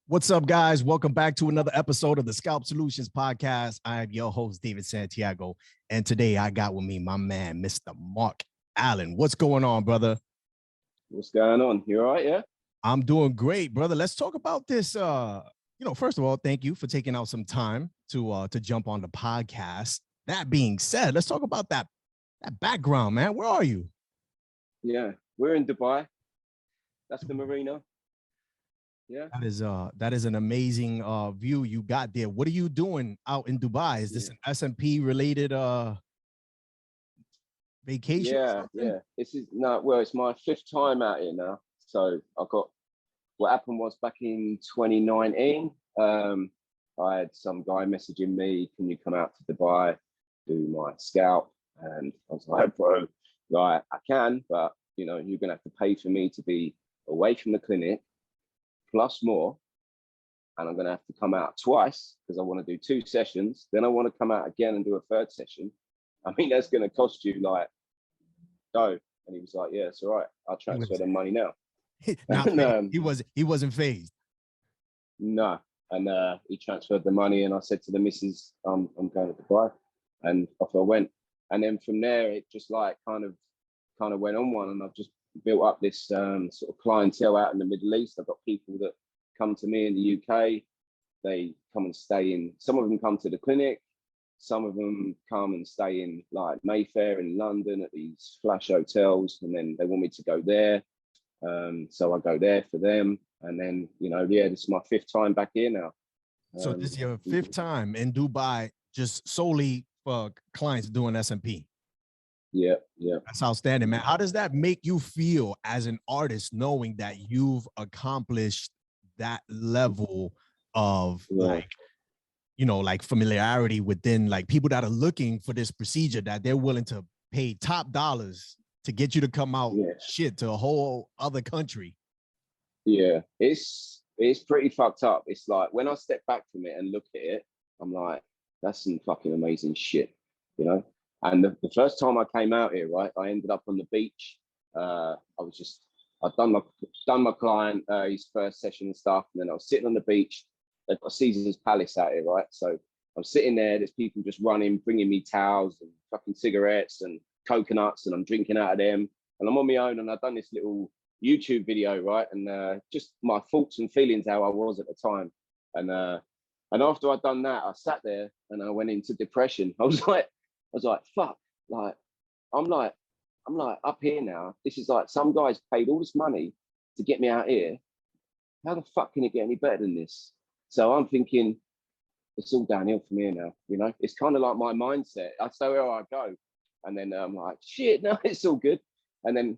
What's up, guys? Welcome back to another episode of the Scalp Solutions Podcast. I am your host, David Santiago, and today I got with me my man, Mr. Marc Allen. What's going on, brother? What's going on? You all right, yeah? I'm doing great, brother. Let's talk about this. First of all, thank you for taking out some time to jump on the podcast. That being said, let's talk about that background, man. Where are you? Yeah, we're in Dubai. That's the marina. Yeah. That is an amazing view you got there. What are you doing out in Dubai? Is this an SMP related vacation? Yeah. It's my fifth time out here now. So what happened was back in 2019, I had some guy messaging me, can you come out to Dubai, do my scalp? And I was like, bro, right, I can, but you're gonna have to pay for me to be away from the clinic plus more, and I'm going to have to come out twice because I want to do 2 sessions. Then I want to come out again and do a 3rd session. I mean, that's going to cost you like dough. And he was like, yeah, it's all right. I'll transfer the money now. He wasn't phased. No. And he transferred the money, and I said to the missus, I'm going to Dubai, and off I went. And then from there, it just like kind of went on one, and I've just built up this sort of clientele out in the Middle East. I've got people that come to me in the UK. They come and stay in, some of them come to the clinic, some of them come and stay in like Mayfair in London at these flash hotels, and then they want me to go there. So I go there for them. And then, this is my 5th time back here now. So this is your 5th time in Dubai, just solely for clients doing SMP. Yeah. That's outstanding, man. How does that make you feel as an artist, knowing that you've accomplished that level of like familiarity within like people that are looking for this procedure, that they're willing to pay top dollars to get you to come out to a whole other country? Yeah, it's pretty fucked up. It's like when I step back from it and look at it, I'm like, that's some fucking amazing shit, And the first time I came out here, right, I ended up on the beach. I'd done my client, his first session and stuff, and then I was sitting on the beach. They've got Caesar's Palace out here, right? So I'm sitting there, there's people just running, bringing me towels and fucking cigarettes and coconuts, and I'm drinking out of them. And I'm on my own, and I've done this little YouTube video, right? And just my thoughts and feelings, how I was at the time. And after I'd done that, I sat there and I went into depression. I was like, fuck, like, I'm like up here now. This is like, some guys paid all this money to get me out here. How the fuck can it get any better than this? So I'm thinking, it's all downhill from here now, It's kind of like my mindset. I say where I go. And then I'm like, shit, no, it's all good. And then,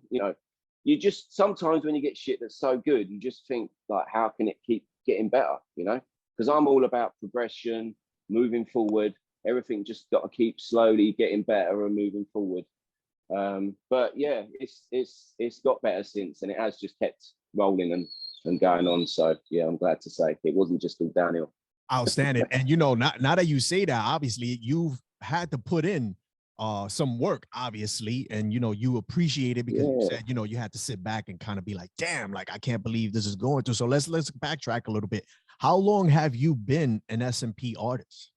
you just, sometimes when you get shit that's so good, you just think like, how can it keep getting better, Because I'm all about progression, moving forward. Everything just got to keep slowly getting better and moving forward. But yeah, it's got better since, and it has just kept rolling and going on. So yeah, I'm glad to say it wasn't just all downhill. Outstanding. And now that you say that, obviously you've had to put in some work, obviously, and you appreciate it because you said you had to sit back and kind of be like, damn, like I can't believe this is going through. So let's backtrack a little bit. How long have you been an SMP artist?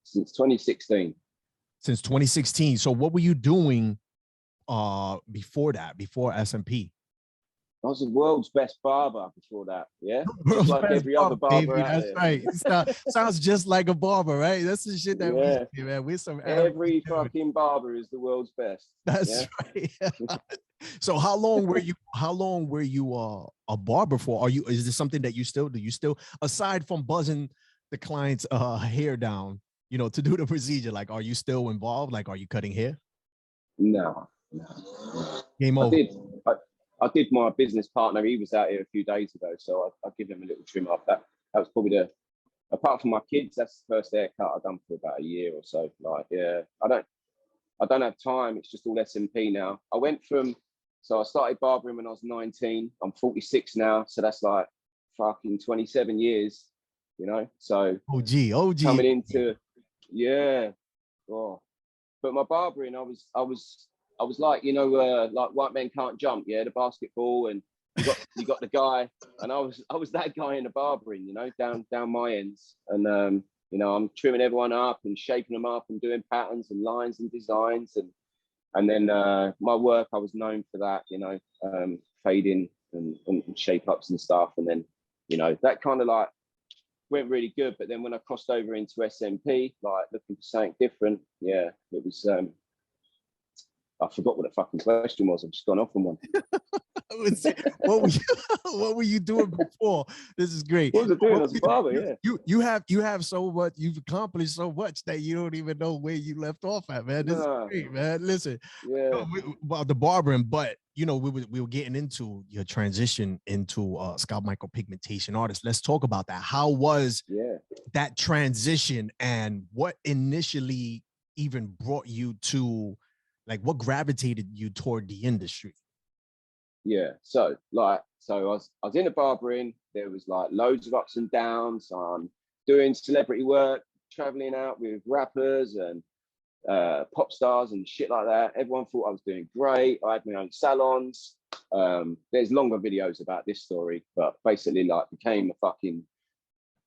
Since 2016. Since 2016. So what were you doing before SMP? I was the world's best barber before that, yeah? Just like every other barber baby, out that's there. Right. Sounds just like a barber, right? That's the shit that we do, man. We're some every fucking barber is the world's best. That's right. So how long were you a barber for? Is this something that you still do? You still, aside from buzzing the client's hair down, to do the procedure, like, are you still involved? Like, are you cutting hair? No. Game over. I did my business partner. He was out here a few days ago, so I give him a little trim off. That was probably apart from my kids, that's the first haircut I've done for about a year or so. Like, yeah, I don't have time. It's just all SMP now. So I started barbering when I was 19. I'm 46 now, so that's like fucking 27 years, So OG coming into, yeah. Oh. But my barbering, I was like, like White Men Can't Jump, yeah, the basketball, and you got the guy, and I was that guy in the barbering, you know, down my ends, and you know, I'm trimming everyone up and shaping them up and doing patterns and lines and designs, and then my work, I was known for that, you know, fading and shape ups and stuff, and then, you know, that kind of like went really good. But then when I crossed over into SMP, like looking for something different, yeah, it was. I forgot what the fucking question was. I've just gone off on one. What were you doing before? This is great. What was I doing as a barber? Yeah. You have so much. You've accomplished so much that you don't even know where you left off at, man. This is great, man. Listen, yeah. About the barbering, but you know, we were getting into your transition into scalp micropigmentation artist. Let's talk about that. How was that transition, and what initially even brought you to, like, what gravitated you toward the industry? Yeah, so I was in the barbering. There was like loads of ups and downs. Doing celebrity work, traveling out with rappers and pop stars and shit like that. Everyone thought I was doing great. I had my own salons. There's longer videos about this story, but basically, like, became a fucking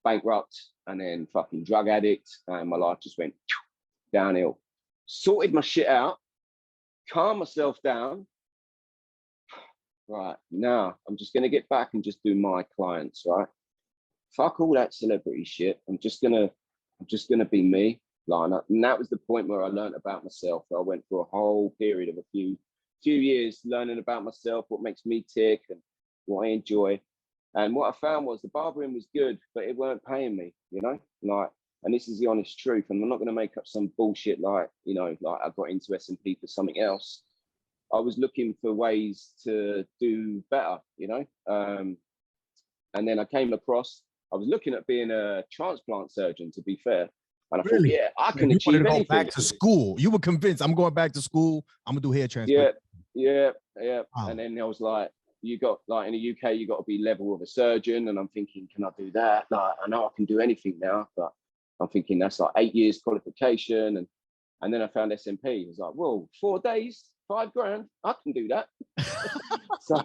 bankrupt and then fucking drug addict, and my life just went downhill. Sorted my shit out, calmed myself down. Right, now I'm just going to get back and just do my clients, right? Fuck all that celebrity shit. I'm just gonna be me. Like, and that was the point where I learned about myself. I went through a whole period of a few years learning about myself, what makes me tick and what I enjoy. And what I found was the barbering was good, but it weren't paying me, you know? Like, and this is the honest truth. And I'm not going to make up some bullshit like, you know, like I got into SMP for something else. I was looking for ways to do better, you know? And then I came across, I was looking at being a transplant surgeon, to be fair. And I thought, yeah, I can achieve anything. Go back to school. You were convinced, I'm going back to school. I'm going to do hair transplant. Yeah. Wow. And then I was like, you got, like, in the UK, you got to be level of a surgeon. And I'm thinking, can I do that? Like, I know I can do anything now, but I'm thinking that's like 8 years qualification. And then I found SMP. I was like, well, 4 days, $5,000, I can do that. so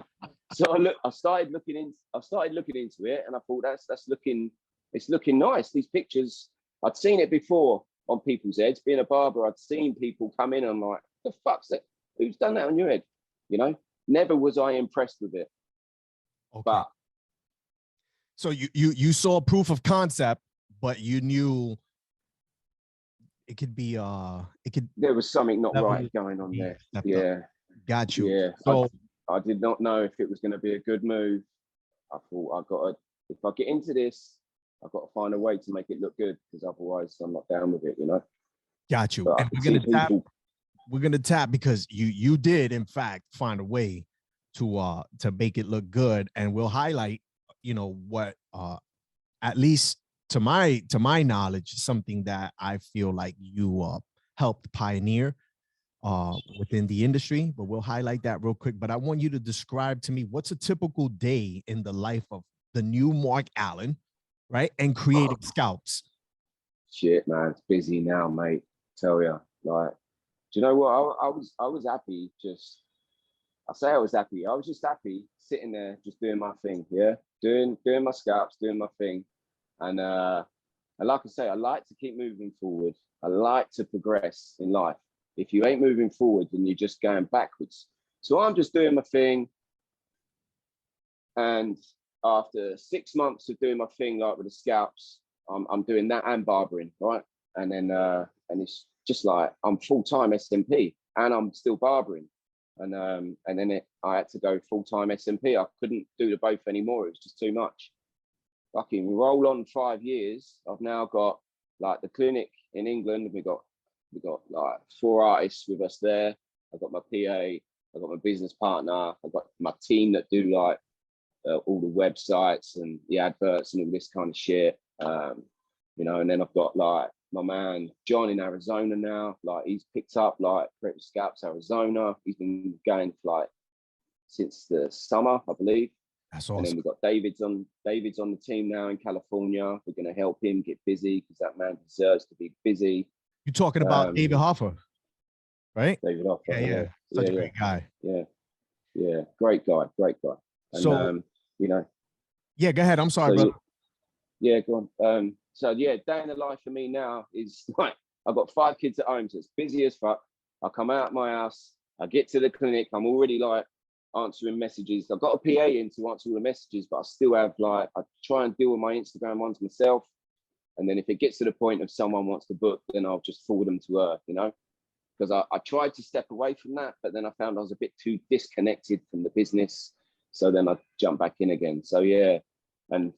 I started looking into it, and I thought it's looking nice. These pictures, I'd seen it before on people's heads. Being a barber, I'd seen people come in and I'm like, the fuck's that? Who's done that on your head? You know, never was I impressed with it. Okay. But so you saw proof of concept, but you knew it could be there was something not right going on there. Yeah. Got you. Yeah. So I did not know if it was going to be a good move. I thought if I get into this, I've got to find a way to make it look good, because otherwise I'm not down with it, you know? Got you. And we're gonna tap because you did in fact find a way to make it look good, and we'll highlight, you know, what at least to my knowledge, something that I feel like you helped pioneer within the industry, but we'll highlight that real quick. But I want you to describe to me, what's a typical day in the life of the new Marc Allen, right? And Creative Scalps. Shit, man, it's busy now, mate. Tell you, like, do you know what? I was happy. I was happy. I was just happy sitting there, just doing my thing. Yeah, doing my scalps, doing my thing, and like I say, I like to keep moving forward. I like to progress in life. If you ain't moving forward, then you're just going backwards. So I'm just doing my thing. And after 6 months of doing my thing, like with the scalps, I'm doing that and barbering, right? And then and it's just like I'm full-time SMP and I'm still barbering. And then I had to go full-time SMP. I couldn't do the both anymore. It was just too much. Fucking roll on 5 years. I've now got like the clinic in England. We got like 4 artists with us there. I've got my PA, I've got my business partner, I've got my team that do like all the websites and the adverts and all this kind of shit. You know, and then I've got like my man John in Arizona now. Like, he's picked up like Creative Scalps Arizona. He's been going for like since the summer, I believe. That's awesome. And then we've got David's on the team now in California. We're going to help him get busy, because that man deserves to be busy. You're talking about David Hoffer, right? David Hoffer. Yeah. Such a great guy. Yeah. Great guy. And So you know, yeah, go ahead. I'm sorry, so brother. yeah, go on. So yeah, day in the life for me now is like I've got 5 kids at home, so it's busy as fuck. I come out of my house, I get to the clinic, I'm already like answering messages. I've got a PA in to answer all the messages, but I still have like, I try and deal with my Instagram ones myself. And then if it gets to the point of someone wants to book, then I'll just forward them to her, you know? Because I tried to step away from that, but then I found I was a bit too disconnected from the business. So then I jumped back in again. So yeah, and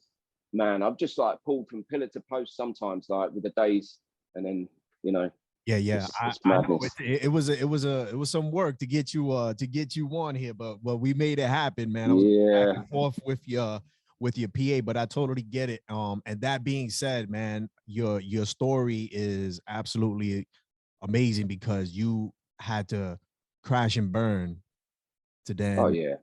man, I've just like pulled from pillar to post sometimes, like with the days, and then Yeah, it's I know madness. it was some work to get you on here, but we made it happen, man. I was back Yeah. and forth with your PA, but I totally get it. And that being said, man, your story is absolutely amazing because you had to crash and burn to Oh then, yeah.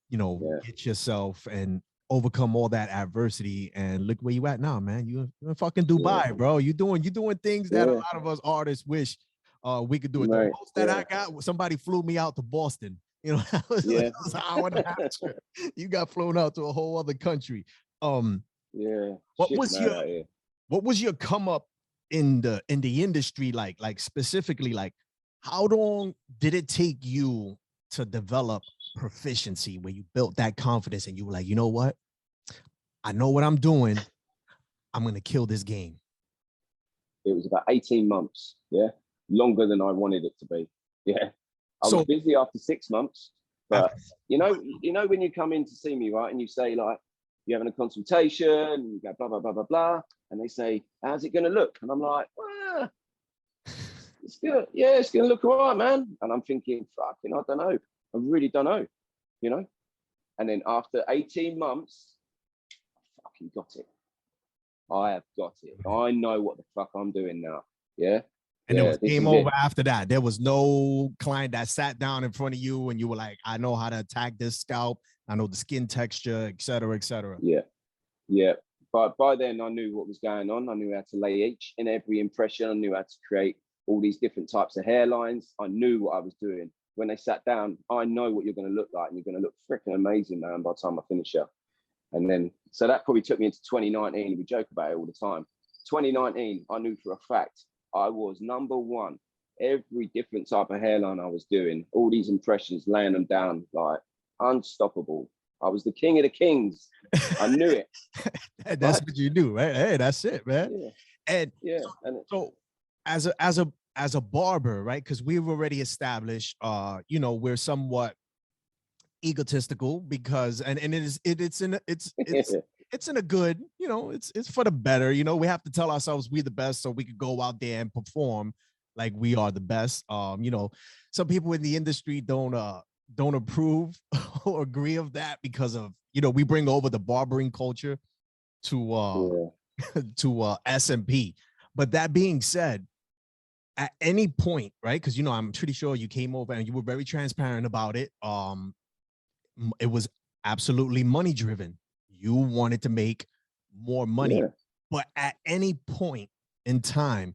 Yeah. get yourself and overcome all that adversity. And look where you at now, man. You're in fucking Dubai, Yeah. boo. You're doing things that a Yeah. lot of us artists wish we could do it. The Right. most that I got, somebody flew me out to Boston. That was Yeah. an hour and a half trip. You got flown out to a whole other country. Yeah. What Shit was mad your out here. come up in the industry like specifically, like how long did it take you to develop proficiency where you built that confidence and you were like, you know what, I know what I'm doing, I'm gonna kill this game? It was about 18 months. Yeah. Longer than I wanted it to be. Yeah. I was So busy after 6 months, but after, when you come in to see me, right, and you say like you're having a consultation and you go blah blah blah blah blah, and they say, how's it gonna look? And I'm like, it's good, yeah, it's gonna look all right, man. And I'm thinking, fucking, I don't know. I really don't know, you know? And then after 18 months, I fucking got it. I have got it. I know what the fuck I'm doing now. Yeah. and it Yeah, was this game is over it. after that. There was no client that sat down in front of you and you were like, I know how to attack this scalp, I know the skin texture, et cetera, et cetera. Yeah. Yeah. But by then I knew what was going on. I knew how to lay each and every impression. I knew how to create all these different types of hairlines. I knew what I was doing. When they sat down, I know what you're going to look like, and you're going to look freaking amazing, man, by the time I finish up. And then, so that probably took me into 2019. We joke about it all the time. 2019, I knew for a fact I was number one. Every different type of hairline I was doing, all these impressions, laying them down like unstoppable. I was the king of the kings. I knew it. That's what you do, right? Hey, that's it, man. Yeah. And Yeah. And so as a barber, right? Because we've already established, we're somewhat egotistical because it's in a good, it's for the better. We have to tell ourselves we the best so we could go out there and perform like we are the best. Some people in the industry don't approve or agree of that because of, we bring over the barbering culture to to SMP. But that being said, at any point, right? Because I'm pretty sure you came over and you were very transparent about it. It was absolutely money driven. You wanted to make more money. yeah. But at any point in time,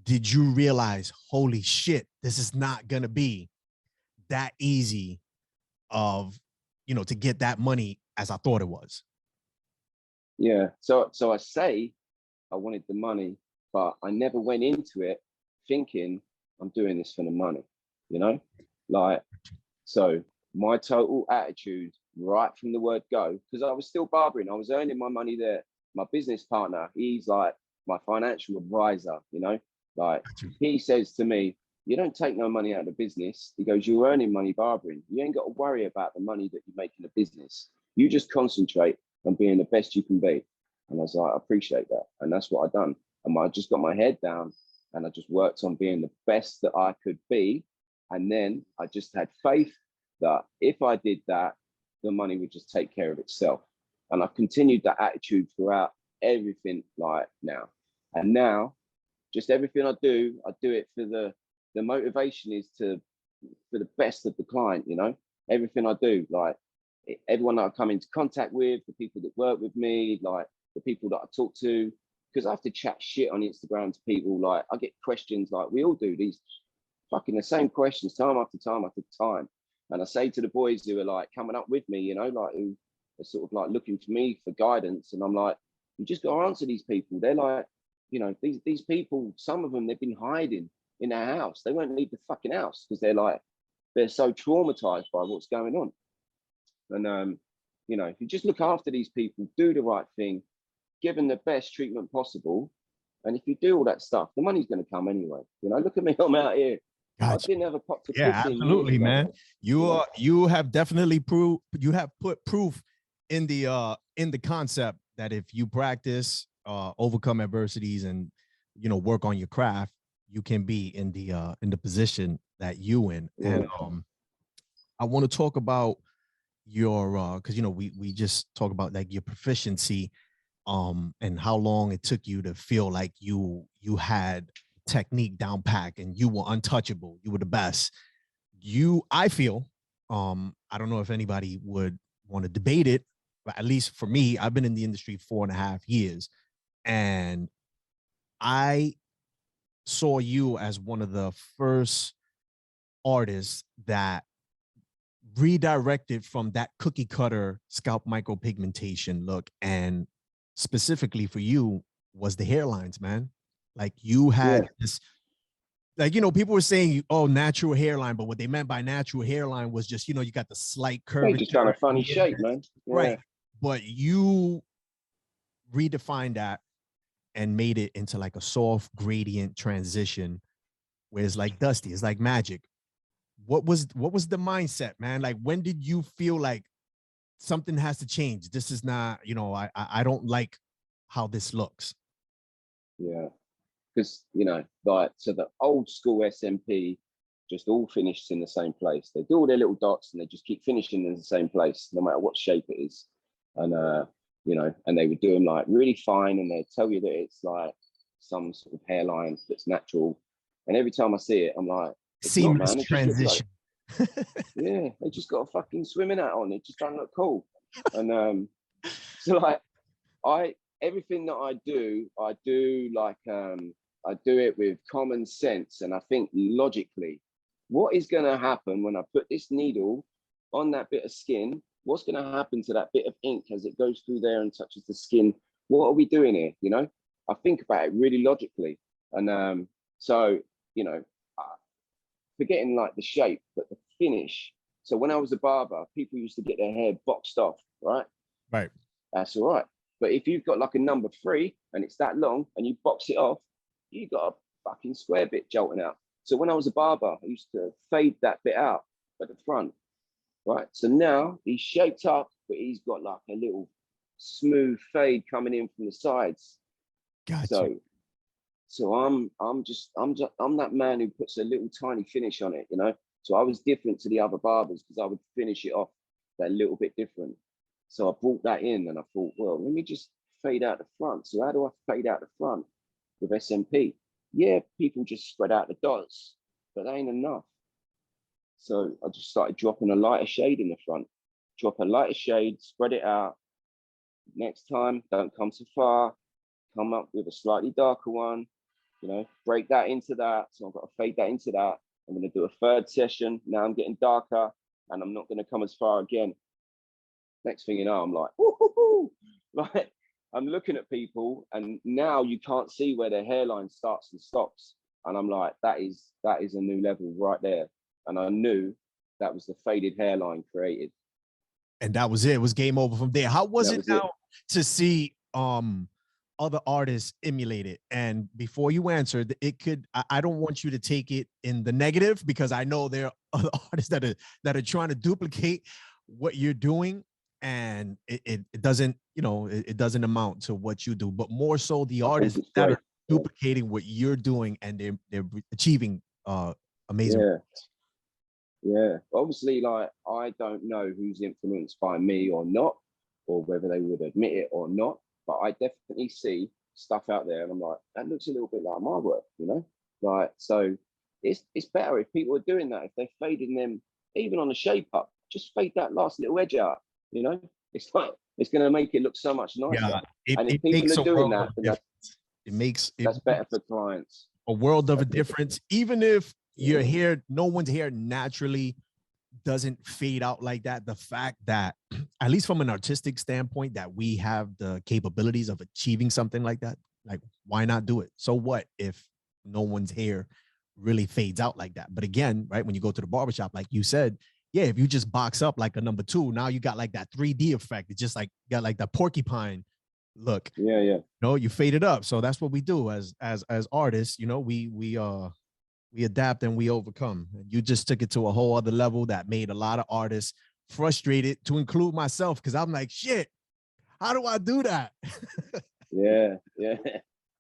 did you realize, holy shit, this is not going to be that easy of, to get that money as I thought it was? Yeah. So I say I wanted the money, but I never went into it thinking I'm doing this for the money, like, so my total attitude right from the word go, because I was still barbering, I was earning my money there. My business partner, he's like my financial advisor, like he says to me, you don't take no money out of the business. He goes, you're earning money barbering. You ain't got to worry about the money that you make in the business. You just concentrate on being the best you can be. And I was like, I appreciate that. And that's what I done. And I just got my head down and I just worked on being the best that I could be. And then I just had faith that if I did that, the money would just take care of itself. And I've continued that attitude throughout everything like now. And now, just everything I do it for the motivation is for the best of the client, everything I do, like everyone that I come into contact with, the people that work with me, like the people that I talk to, because I have to chat shit on Instagram to people. Like I get questions like we all do, these fucking the same questions time after time after time. And I say to the boys who are like coming up with me, like who are sort of like looking for me for guidance. And I'm like, you just got to answer these people. They're like, you know, these people, some of them, they've been hiding in their house. They won't leave the fucking house because they're so traumatized by what's going on. And, you know, if you just look after these people, do the right thing, give them the best treatment possible. And if you do all that stuff, the money's going to come anyway. You know, look at me, I'm out here. Gotcha. I didn't have a pot to Yeah, piss in absolutely, years ago. man. You have definitely put proof in the concept that if you practice, overcome adversities, and you know, work on your craft, you can be in the position that you in. Yeah. And I want to talk about your because you know, we just talk about like your proficiency, and how long it took you to feel like you had technique down pack and you were untouchable, you were the best. I feel, I don't know if anybody would want to debate it, but at least for me, I've been in the industry 4.5 years, and I saw you as one of the first artists that redirected from that cookie cutter scalp micropigmentation look, and specifically for you was the hairlines, man. Like you had this, like, you know, people were saying, oh, natural hairline, but what they meant by natural hairline was just, you know, you got the slight curve. Just trying a funny shape, man. Yeah. Right. But you redefined that and made it into like a soft gradient transition where it's like dusty, it's like magic. What was the mindset, man? Like, when did you feel like something has to change? This is not, you know, I don't like how this looks. Yeah. Because, you know, like, so the old school SMP just all finished in the same place. They do all their little dots and they just keep finishing in the same place, no matter what shape it is. And, you know, and they would do them like really fine, and they tell you that it's like some sort of hairline that's natural. And every time I see it, I'm like, seamless transition. Yeah, they just got a fucking swimming hat on. It just doesn't look cool. And so like, everything that I do like, I do it with common sense, and I think logically, what is going to happen when I put this needle on that bit of skin? What's going to happen to that bit of ink as it goes through there and touches the skin? What are we doing here? You know, I think about it really logically. And so, you know, forgetting like the shape, but the finish. So when I was a barber, people used to get their hair boxed off, right? Right. That's all right. But if you've got like a number 3 and it's that long and you box it off, you got a fucking square bit jolting out. So when I was a barber, I used to fade that bit out at the front, right? So now he's shaped up, but he's got like a little smooth fade coming in from the sides. Gotcha. So I'm that man who puts a little tiny finish on it, you know? So I was different to the other barbers because I would finish it off that little bit different. So I brought that in and I thought, well, let me just fade out the front. So how do I fade out the front with SMP? Yeah, people just spread out the dots, but that ain't enough. So I just started dropping a lighter shade in the front. Drop a lighter shade, spread it out. Next time, don't come too far. Come up with a slightly darker one, you know, break that into that. So I've got to fade that into that. I'm going to do a third session. Now I'm getting darker and I'm not going to come as far again. Next thing you know, I'm like, woo-hoo-hoo. Like, I'm looking at people and now you can't see where their hairline starts and stops. And I'm like, that is a new level right there. And I knew that was the faded hairline created. And that was it. It was game over from there. How was it now to see other artists emulate it? And before you answer, it could, I don't want you to take it in the negative, because I know there are other artists that are trying to duplicate what you're doing, and it doesn't, you know, it doesn't amount to what you do, but more so the artists that are duplicating what you're doing and they're achieving amazing. Yeah, obviously, like, I don't know who's influenced by me or not, or whether they would admit it or not, but I definitely see stuff out there and I'm like, that looks a little bit like my work, you know? Like, so it's better if people are doing that, if they're fading them, even on a shape up, just fade that last little edge out, you know? It's like, it's going to make it look so much nicer. Yeah, and if people are doing that, then that's better for clients. A world of a difference. Even if your hair, no one's hair naturally doesn't fade out like that, the fact that, at least from an artistic standpoint, that we have the capabilities of achieving something like that, like, why not do it? So what if no one's hair really fades out like that? But again, right, when you go to the barbershop, like you said, yeah, if you just box up like a number 2, now you got like that 3D effect. It's just like got like that porcupine look. Yeah, yeah. No, you fade it up. So that's what we do as artists. You know, we adapt and we overcome. You just took it to a whole other level that made a lot of artists frustrated, to include myself, because I'm like, shit, how do I do that? Yeah, yeah.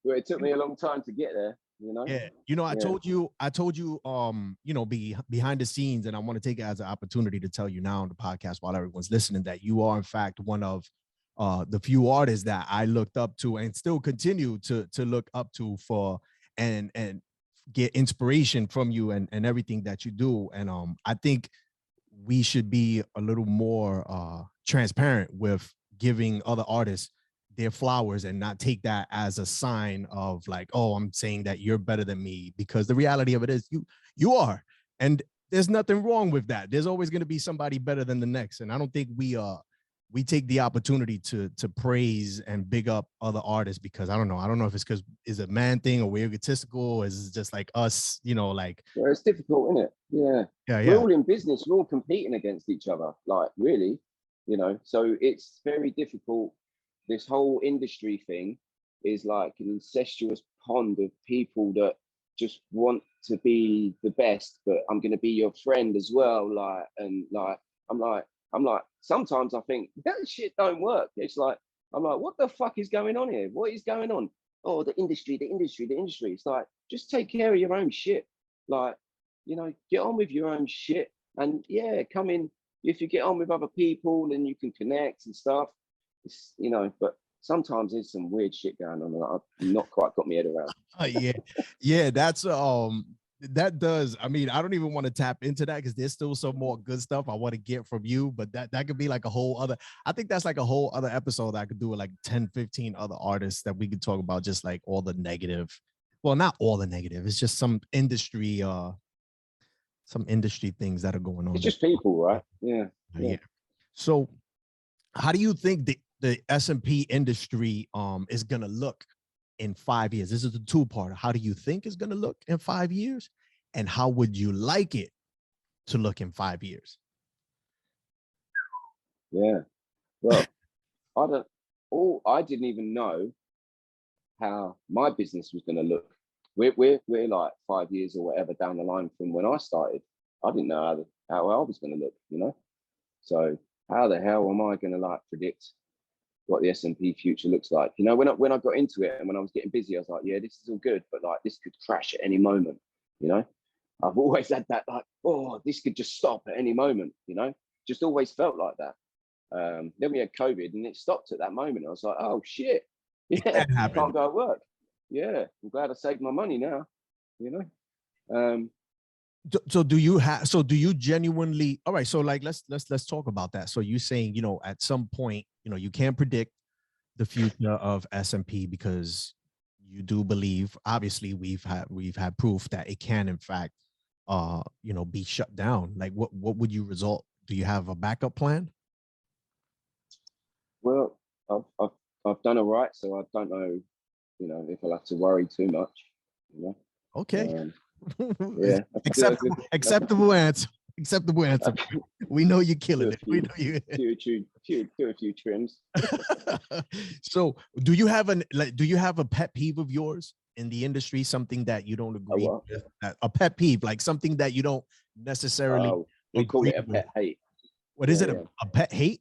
Well, it took me a long time to get there, you know. Yeah, you know, I told you, you know, behind the scenes, and I want to take it as an opportunity to tell you now on the podcast, while everyone's listening, that you are in fact one of the few artists that I looked up to and still continue to look up to for and get inspiration from you and everything that you do. And I think we should be a little more transparent with giving other artists their flowers and not take that as a sign of like, oh, I'm saying that you're better than me, because the reality of it is you are, and there's nothing wrong with that. There's always going to be somebody better than the next, and I don't think we take the opportunity to praise and big up other artists, because I don't know if it's because it's a man thing or we're egotistical, or is it just like us, you know, like, well, it's difficult, isn't it? Yeah. yeah. We're all in business, we're all competing against each other, like, really, you know, so it's very difficult. This whole industry thing is like an incestuous pond of people that just want to be the best, but I'm going to be your friend as well. Like, and like, I'm like, sometimes I think that shit don't work. It's like, I'm like, what the fuck is going on here? What is going on? Oh, the industry. It's like, just take care of your own shit. Like, you know, get on with your own shit. And yeah, come in. If you get on with other people, then you can connect and stuff. It's, you know, but sometimes there's some weird shit going on that I've not quite got my head around. Yeah, that's that does. I mean, I don't even want to tap into that because there's still some more good stuff I want to get from you, but that could be like a whole other, I think that's like a whole other episode that I could do with like 10, 15 other artists that we could talk about, just like all the negative. Well, not all the negative. It's just some industry things that are going on. It's just people, right? Yeah. So how do you think the SMP industry is gonna look in 5 years? This is a two-part. How do you think it's gonna look in 5 years, and how would you like it to look in 5 years? Yeah. Well, I didn't even know how my business was gonna look. We're like 5 years or whatever down the line from when I started. I didn't know how I was gonna look, you know. So how the hell am I gonna like predict what the SMP future looks like? You know, when I got into it and when I was getting busy, I was like, yeah, this is all good, but like this could crash at any moment, you know. I've always had that, like, oh, this could just stop at any moment, you know, just always felt like that. Then we had COVID and it stopped at that moment. I was like, oh shit, yeah, I can't go to work. Yeah, I'm glad I saved my money now, you know. So do you genuinely, all right, so like let's talk about that. So you're saying, you know, at some point, you know, you can't predict the future of SMP because you do believe, obviously we've had proof that it can in fact you know, be shut down. Like what would you result? Do you have a backup plan? Well, I've done all right, so I don't know, you know, if I'll have to worry too much, you know. Okay. Yeah. Acceptable answer. Acceptable answer. We know you're killing it. We know you do a few trims. So do you have a pet peeve of yours in the industry, something that you don't agree with? A pet peeve, like something that you don't necessarily we call it a pet hate. What is it? A pet hate?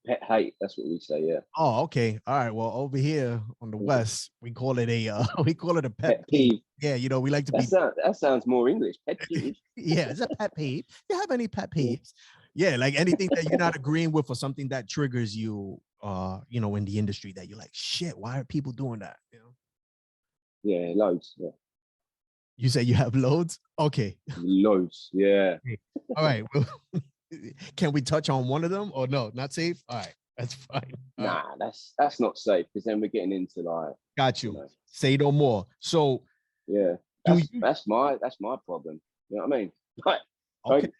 Pet hate, that's what we say, yeah. Oh, okay. All right. Well, over here on the West, we call it a pet peeve. Yeah, you know, we like to be. That sounds more English. Pet peeve. Yeah, it's a pet peeve. You have any pet peeves? Yeah, like anything that you're not agreeing with or something that triggers you, you know, in the industry that you're like, shit, why are people doing that? You know? Yeah, loads. Yeah. You say you have loads? Okay. Loads, yeah. All right. Well, can we touch on one of them or no? Not safe? All right. That's fine. Nah, that's not safe because then we're getting into like. Got you. Say no more. So yeah, that's my problem. You know what I mean? Like, okay.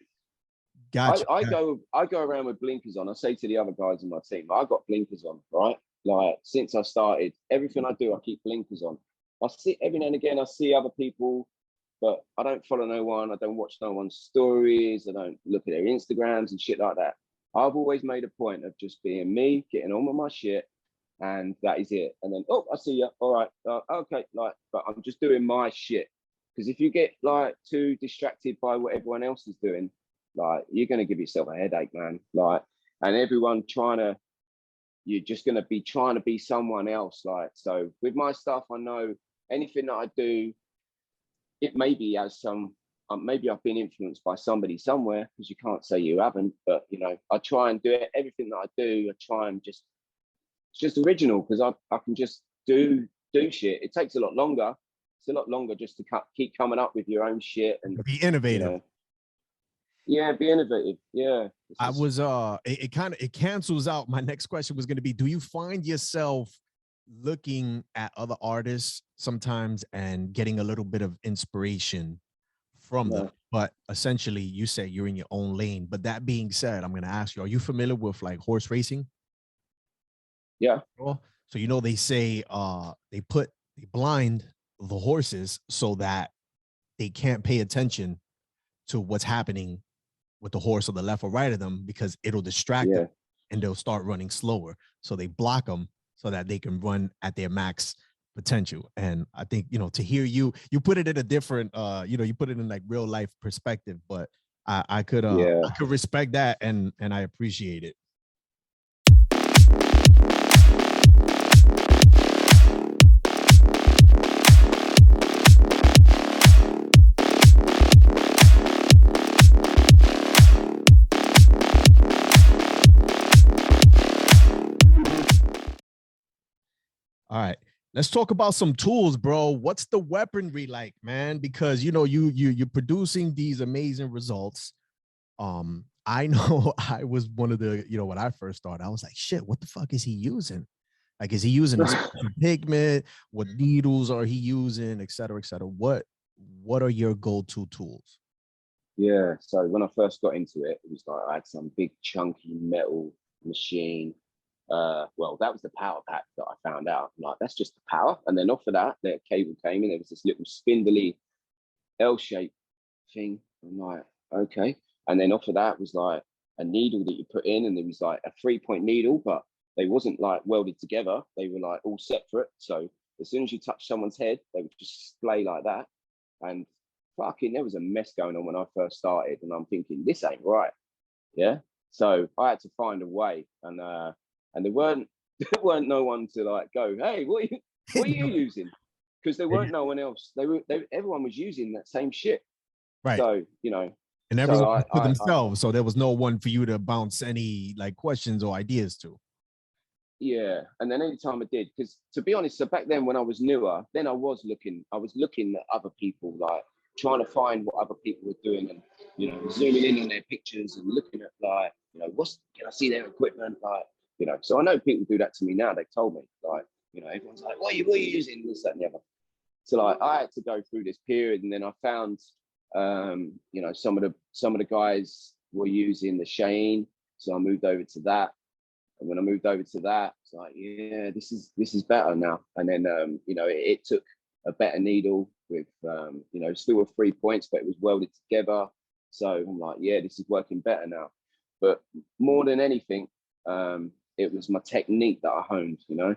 Gotcha. I go around with blinkers on. I say to the other guys in my team, I got blinkers on, right? Like since I started, everything I do, I keep blinkers on. I see every now and again, I see other people, but I don't follow no one. I don't watch no one's stories. I don't look at their Instagrams and shit like that. I've always made a point of just being me, getting on with my shit, and that is it. And then, oh, I see you. All right, okay, like, but I'm just doing my shit. Because if you get like too distracted by what everyone else is doing, like you're gonna give yourself a headache, man. Like, and everyone you're just gonna be trying to be someone else. Like, so with my stuff, I know anything that I do, it maybe has some. Maybe I've been influenced by somebody somewhere, because you can't say you haven't. But you know, I try and do it. Everything that I do, I try and it's just original, because I can just do shit. It takes a lot longer. It's a lot longer just to keep coming up with your own shit and be innovative. You know, yeah, be innovative. Yeah. I was it cancels out. My next question was going to be, do you find yourself looking at other artists sometimes and getting a little bit of inspiration from them? But essentially you say you're in your own lane. But that being said, I'm going to ask you, are you familiar with like horse racing? Yeah. So you know, they say they blind the horses so that they can't pay attention to what's happening with the horse on the left or right of them, because it'll distract them and they'll start running slower. So they block them so that they can run at their max potential. And I think, you know, to hear you put it in a different, you know, you put it in like real life perspective, but I could respect that and I appreciate it. All right, let's talk about some tools, bro. What's the weaponry like, man? Because you know you're producing these amazing results. I know I was one of the, you know, when I first started, I was like, shit, what the fuck is he using? Like, is he using a special pigment? What needles are he using, et cetera, et cetera? What are your go-to tools? Yeah, so when I first got into it, it was like I had some big chunky metal machine. Well, that was the power pack that I found out. I'm like, that's just the power. And then off of that, the cable came in. There was this little spindly L-shaped thing. I'm like, okay. And then off of that was like a needle that you put in, and there was like a 3-point needle, but they wasn't like welded together. They were like all separate. So as soon as you touch someone's head, they would just splay like that. And fucking, there was a mess going on when I first started, and I'm thinking, this ain't right. Yeah. So I had to find a way, and there weren't no one to like go, hey, what are you using? Because there weren't no one else. Everyone was using that same shit. Right. So, you know, and everyone for themselves. So there was no one for you to bounce any like questions or ideas to. Yeah. And then anytime I did, because to be honest, so back then when I was newer, then I was looking at other people, like trying to find what other people were doing, and, you know, zooming in on their pictures and looking at like, you know, can I see their equipment? Like, you know, so I know people do that to me now. They told me, like, you know, everyone's like, what are you using? This, that, and the other. So like I had to go through this period, and then I found, you know, some of the guys were using the Shane, so I moved over to that. And when I moved over to that, it's like, yeah, this is better now. And then, you know, it took a better needle with, you know, still with 3 points, but it was welded together. So I'm like, yeah, this is working better now. But more than anything, it was my technique that I honed. You know,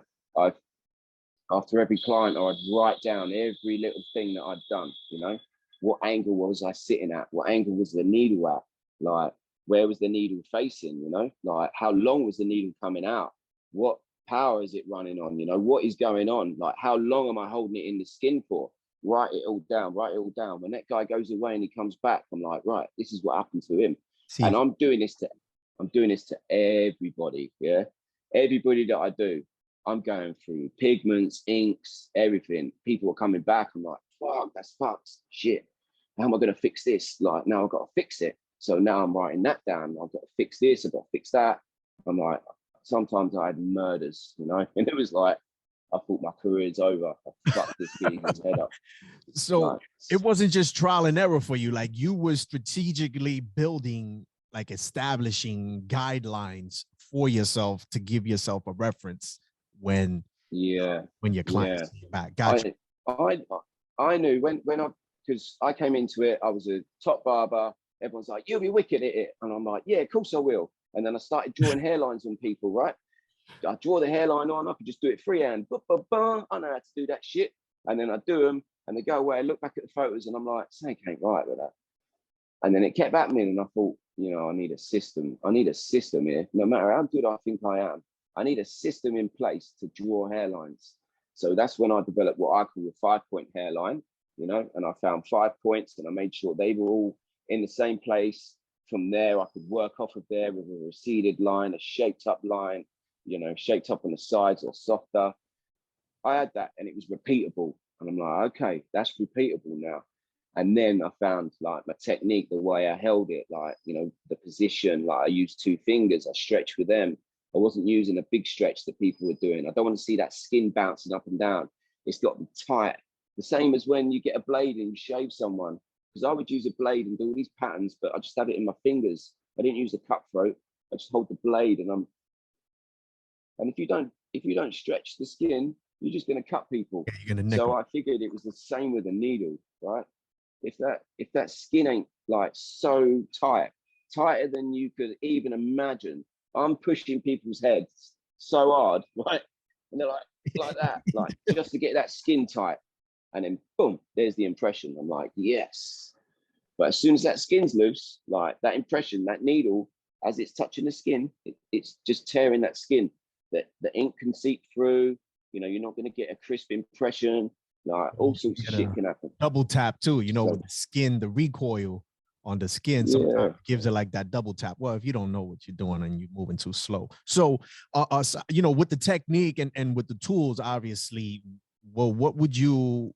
after every client, I'd write down every little thing that I'd done. You know, what angle was I sitting at? What angle was the needle at? Like, where was the needle facing? You know, like how long was the needle coming out? What power is it running on? You know, what is going on? Like, how long am I holding it in the skin for? Write it all down. Write it all down. When that guy goes away and he comes back, I'm like, right, this is what happened to him. And I'm doing this to everybody. Yeah, everybody that I do, I'm going through pigments, inks, everything. People are coming back. I'm like, fuck, that's fucked. Shit. How am I going to fix this? Like, now I've got to fix it. So now I'm writing that down. I've got to fix this. I've got to fix that. I'm like, sometimes I had murders, you know, and it was like, I thought my career's over. I fucked this geezer's head up. So like, it wasn't just trial and error for you. Like, you were strategically building like establishing guidelines for yourself to give yourself a reference when your clients see you back. Gotcha. I knew when I, because I came into it, I was a top barber. Everyone's like, you'll be wicked at it. And I'm like, yeah, of course I will. And then I started drawing hairlines on people, right? I draw the hairline on, I could just do it freehand. I know how to do that shit. And then I do them and they go away. I look back at the photos and I'm like, something ain't right with that. And then it kept happening. And I thought, you know, I need a system. I need a system here. No matter how good I think I am, I need a system in place to draw hairlines. So that's when I developed what I call a 5-point hairline, you know, and I found 5 points and I made sure they were all in the same place. From there, I could work off of there with a receded line, a shaped up line, you know, shaped up on the sides or softer. I had that and it was repeatable. And I'm like, okay, that's repeatable now. And then I found like my technique, the way I held it, like, you know, the position, like I used 2 fingers, I stretched with them. I wasn't using a big stretch that people were doing. I don't want to see that skin bouncing up and down. It's got to be tight. The same as when you get a blade and you shave someone, because I would use a blade and do all these patterns, but I just have it in my fingers. I didn't use a cutthroat. I just hold the blade and if you don't stretch the skin, you're just going to cut people. Yeah, you're gonna so I figured it was the same with a needle, right? If that skin ain't like so tight, tighter than you could even imagine, I'm pushing people's heads so hard, right? And they're like that, like just to get that skin tight. And then boom, there's the impression. I'm like, yes. But as soon as that skin's loose, like that impression, that needle, as it's touching the skin, it's just tearing that skin. That the ink can seep through. You know, you're not going to get a crisp impression. Like all sorts of shit can happen. Double tap too, you know, with the skin, the recoil on the skin sometimes gives it like that double tap. Well, if you don't know what you're doing and you're moving too slow. So, you know, with the technique and with the tools, obviously, well, what would you,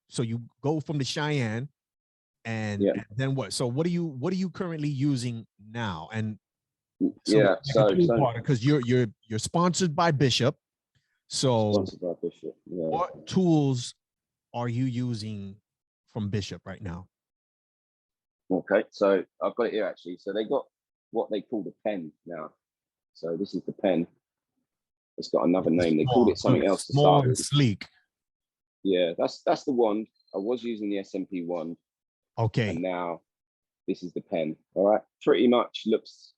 so you go from the Cheyenne and then what? So what are you currently using now? And so because you're sponsored by Bishop. So what tools are you using from Bishop right now? Okay, so I've got it here actually. So they got what they call the pen now. So this is the pen. It's got another name. They called it something else to start with. Sleek. Yeah, that's the wand. I was using the SMP wand. Okay. And now this is the pen. All right. Pretty much looks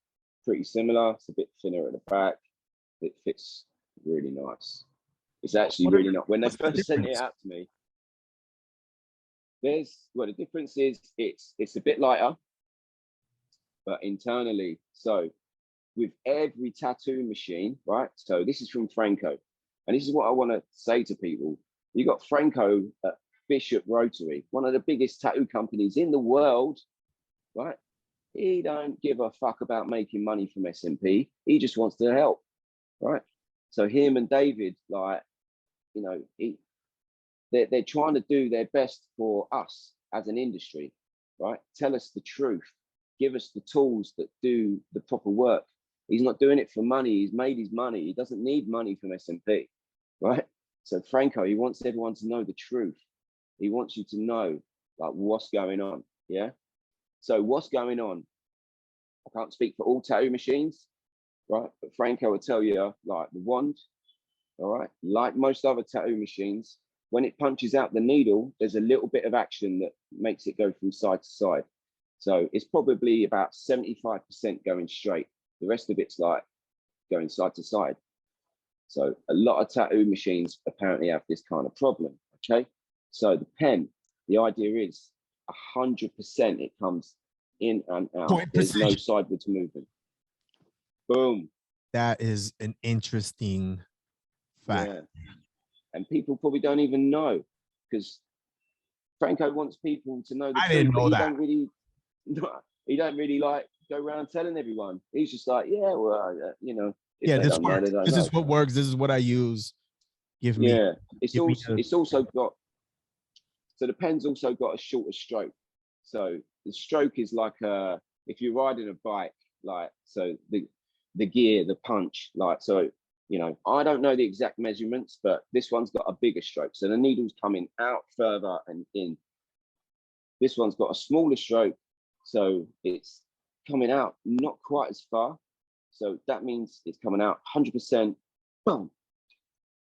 pretty similar. It's a bit thinner at the back. It fits really nice. It's actually really not. When they first sent it out to me, the difference is it's a bit lighter, but internally. So with every tattoo machine, right? So this is from Franco. And this is what I want to say to people. You got Franco at Bishop Rotary, one of the biggest tattoo companies in the world, right? He don't give a fuck about making money from SMP. He just wants to help, right? So him and David, like, you know, they're trying to do their best for us as an industry, right? Tell us the truth. Give us the tools that do the proper work. He's not doing it for money. He's made his money. He doesn't need money from SMP, right? So Franco, he wants everyone to know the truth. He wants you to know like what's going on, yeah? So what's going on? I can't speak for all tattoo machines, right? But Franco will tell you like the wand, all right? Like most other tattoo machines, when it punches out the needle, there's a little bit of action that makes it go from side to side. So it's probably about 75% going straight. The rest of it's like going side to side. So a lot of tattoo machines apparently have this kind of problem, okay? So the pen, the idea is 100% it comes in and out. There's no sideways movement. Boom. That is an interesting fact. Yeah. And people probably don't even know because Franco wants people to know the truth. Didn't know that. He don't really like go around telling everyone. He's just like, yeah, well, you know. Yeah, this works. This is what works. This is what I use. Give me. Yeah, it's also got. So the pen's also got a shorter stroke. So the stroke is like if you're riding a bike, like so the gear, the punch, like so. You know, I don't know the exact measurements, but this one's got a bigger stroke. So the needle's coming out further and in. This one's got a smaller stroke, so it's coming out not quite as far. So that means it's coming out 100%. Boom.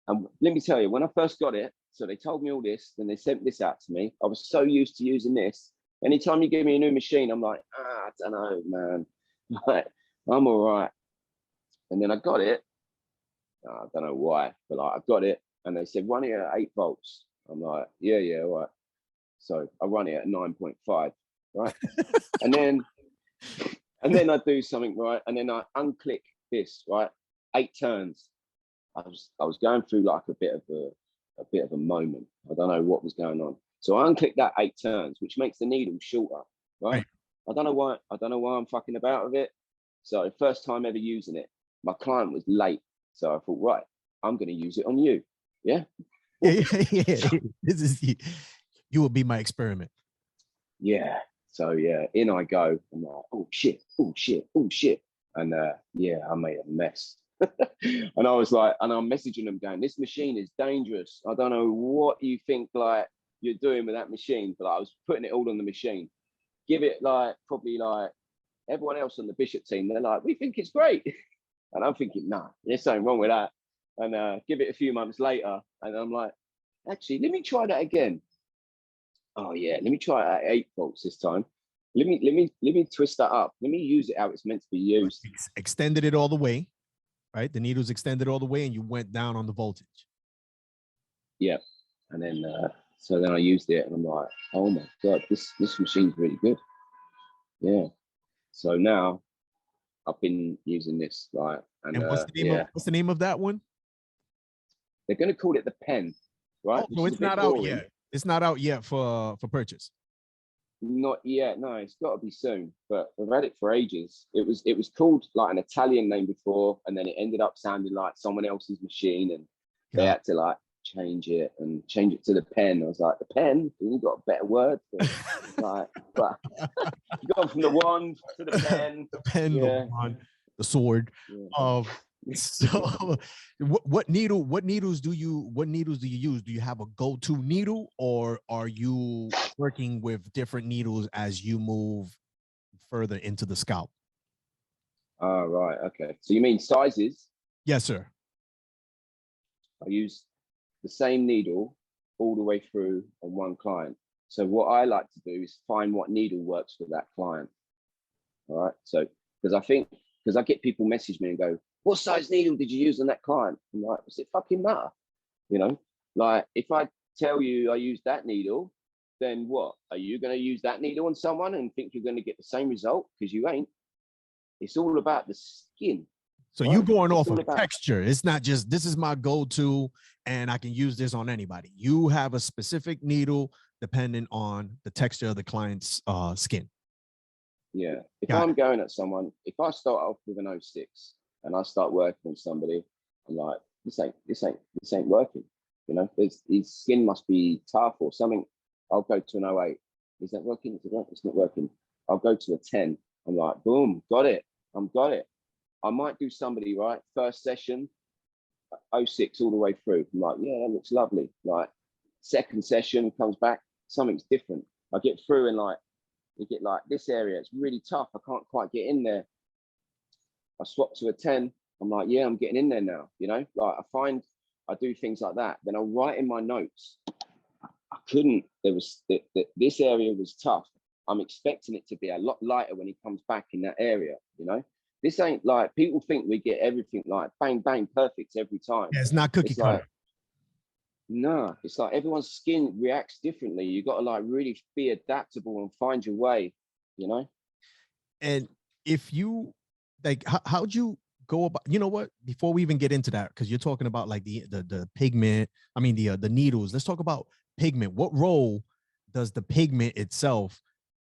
And let me tell you, when I first got it, so they told me all this, then they sent this out to me. I was so used to using this. Anytime you give me a new machine, I'm like, I don't know, man. Like, I'm all right. And then I got it. I don't know why, but like, I got it. And they said, run it at 8 volts. I'm like, yeah, all right. So I run it at 9.5, right? and then I do something, right? And then I unclick this, right? 8 turns. I was going through like a bit of a moment. I don't know what was going on. So I unclick that 8 turns, which makes the needle shorter, right? I don't know why I'm fucking about with it. So first time ever using it, my client was late. So I thought, right, I'm going to use it on you. Yeah. Yeah. This is you will be my experiment. Yeah. So yeah, in I go. I'm like, oh shit. And yeah, I made a mess. And I was like, and I'm messaging them going, this machine is dangerous. I don't know what you think like you're doing with that machine, but I was putting it all on the machine. Give it like probably like everyone else on the Bishop team, they're like, we think it's great. And I'm thinking, nah, there's something wrong with that. And give it a few months later, and I'm like, actually, let me try that again. Oh yeah, let me try it at 8 volts this time. Let me twist that up. Let me use it how it's meant to be used. Extended it all the way, right? The needle's extended all the way, and you went down on the voltage. Yeah, and then so then I used it, and I'm like, oh my god, this machine's really good. Yeah. So now I've been using this, like, and what's the name of that one? They're going to call it the pen, right? Oh, so it's not out yet. It's not out yet for purchase. Not yet. No, it's got to be soon. But I've had it for ages. It was called like an Italian name before, and then it ended up sounding like someone else's machine, and they had to like change it to the pen. I was like, the pen? You got a better word for it? Like, but you gone from the wand to the pen. The pen, yeah. The wand, the sword. Yeah. So what needles do you use? Do you have a go-to needle, or are you working with different needles as you move further into the scalp? Oh, right. Okay. So you mean sizes? Yes, sir. I use the same needle all the way through on one client. So what I like to do is find what needle works for that client. All right. So because I get people message me and go, what size needle did you use on that client? I'm like, does it fucking matter? You know, like if I tell you I use that needle, then what? Are you going to use that needle on someone and think you're going to get the same result? Because you ain't. It's all about the skin. So right? You're going off of texture. It's not just, this is my go-to and I can use this on anybody. You have a specific needle depending on the texture of the client's skin. Yeah. If I'm going at someone, if I start off with an 06 and I start working on somebody, I'm like, this ain't working. You know, his skin must be tough or something. I'll go to an 08. Is that working? It's not working. I'll go to a 10. I'm like, boom, got it. Got it. I might do somebody, right? First session, 06 all the way through. I'm like, yeah, that looks lovely. Like, second session comes back, something's different. I get through and like, you get like this area, it's really tough. I can't quite get in there. I swap to a 10. I'm like, yeah, I'm getting in there now. You know, like I do things like that. Then I'll write in my notes. I couldn't, this area was tough. I'm expecting it to be a lot lighter when he comes back in that area, you know? This ain't like, people think we get everything like bang, bang, perfect every time. Yeah, it's not cookie cutter. Like, no, it's like everyone's skin reacts differently. You got to like really be adaptable and find your way, you know? And if you, like, how'd you go about, you know what, before we even get into that, because you're talking about like the pigment, I mean, the needles, let's talk about pigment. What role does the pigment itself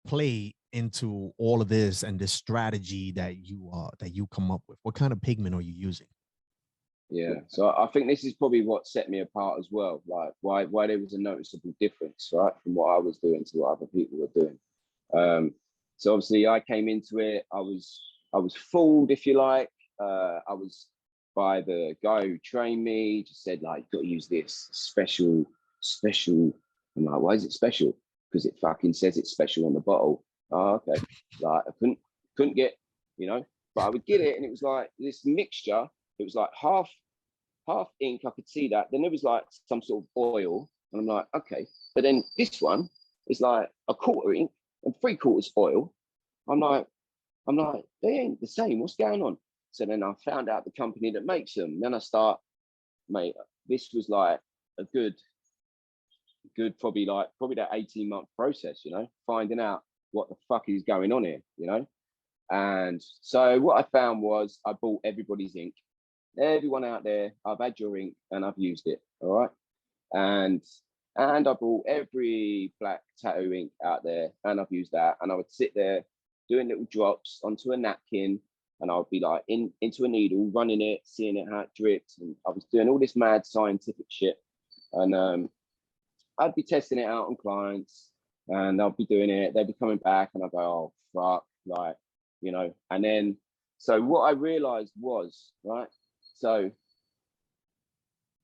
play into all of this and this strategy that you come up with? What kind of pigment are you using? Yeah, so I think this is probably what set me apart as well. Like why there was a noticeable difference, right, from what I was doing to what other people were doing. So obviously I came into it. I was fooled, if you like. I was by the guy who trained me. Just said like, you got to use this special. I'm like, why is it special? Because it fucking says it's special on the bottle. Oh, okay. Like I couldn't get, you know, but I would get it, and it was like this mixture. It was like half ink, I could see that. Then there was like some sort of oil, and I'm like, okay. But then this one is like a quarter ink and 3/4 oil. I'm like, they ain't the same. What's going on? So then I found out the company that makes them. Then I start, mate, this was like a good probably that 18-month process, you know, finding out what the fuck is going on here, you know. And so what I found was I bought everybody's ink. Everyone out there, I've had your ink and I've used it, all right? And I bought every black tattoo ink out there and I've used that. And I would sit there doing little drops onto a napkin, and I would be like into a needle, running it, seeing it how it dripped. And I was doing all this mad scientific shit. And I'd be testing it out on clients, and I'll be doing it. They'd be coming back and I'd go, oh, fuck, like, you know. And then, so what I realized was, right, so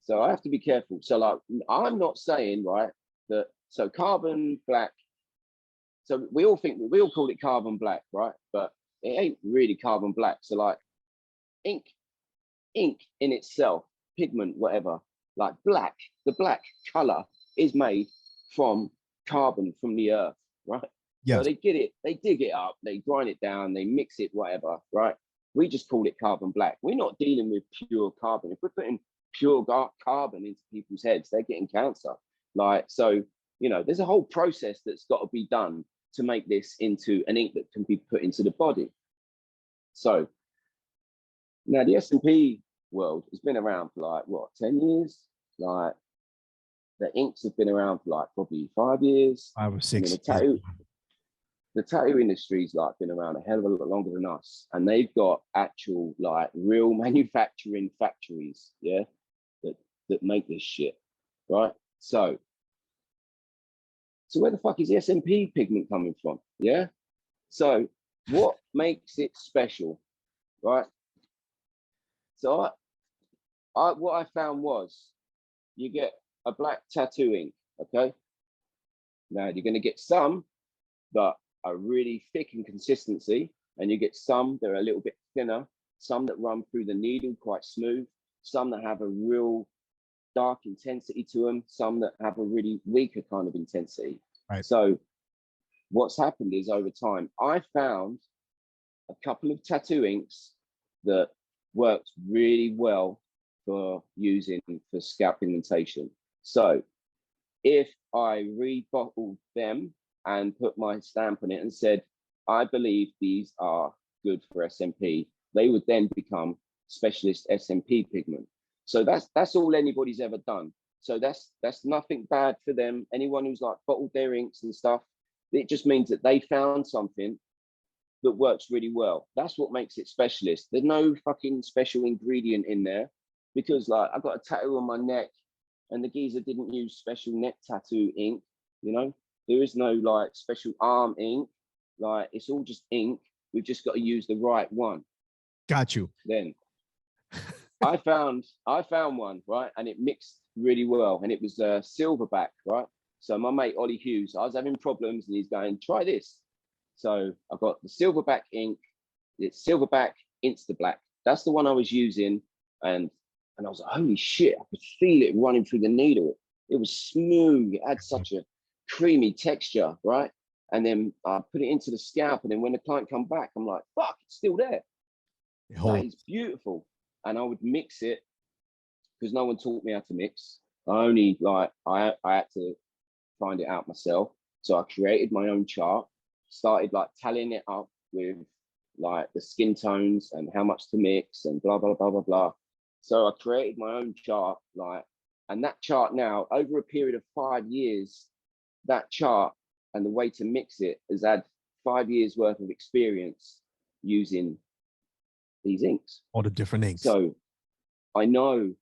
I have to be careful. So like, I'm not saying, right, that, so carbon black, so we all call it carbon black, right? But it ain't really carbon black. So like ink in itself, pigment, whatever, like black, the black color is made from carbon from the earth, right? Yes. So they dig it up, they grind it down, they mix it, whatever, right? We just call it carbon black. We're not dealing with pure carbon. If we're putting pure carbon into people's heads, they're getting cancer. Like, so, you know, there's a whole process that's got to be done to make this into an ink that can be put into the body. So now the SMP world has been around for like, what, 10 years? Like, the inks have been around for like probably 5 years. 5 or 6. The tattoo industry's like been around a hell of a lot longer than us, and they've got actual like real manufacturing factories, yeah, that make this shit, right? So where the fuck is the SMP pigment coming from? Yeah. So what makes it special, right? So what I found was you get a black tattoo ink, okay? Now you're going to get some that are really thick in consistency, and you get some that are a little bit thinner, some that run through the needle quite smooth, some that have a real dark intensity to them, some that have a really weaker kind of intensity. Right. So what's happened is over time, I found a couple of tattoo inks that worked really well for using for scalp pigmentation. So if I rebottled them and put my stamp on it and said, I believe these are good for SMP, they would then become specialist SMP pigment. So that's all anybody's ever done. So that's nothing bad for them. Anyone who's like bottled their inks and stuff, it just means that they found something that works really well. That's what makes it specialist. There's no fucking special ingredient in there, because like I've got a tattoo on my neck and the geezer didn't use special neck tattoo ink, you know? There is no like special arm ink. Like, it's all just ink. We've just got to use the right one. Got you. Then I found one, right? And it mixed really well. And it was silverback, right? So my mate, Ollie Hughes, I was having problems and he's going, try this. So I got the silverback ink. It's silverback Insta Black. That's the one I was using. And I was like, holy shit, I could feel it running through the needle. It was smooth. It had such a creamy texture, right? And then I put it into the scalp, and then when the client come back, I'm like, fuck, it's still there. That is beautiful. And I would mix it, because no one taught me how to mix. I had to find it out myself. So I created my own chart, started like tallying it up with like the skin tones and how much to mix and blah, blah, blah, blah, blah. So I created my own chart, like, and that chart now, over a period of 5 years, that chart and the way to mix it has had 5 years worth of experience using these inks. All the different inks. So I know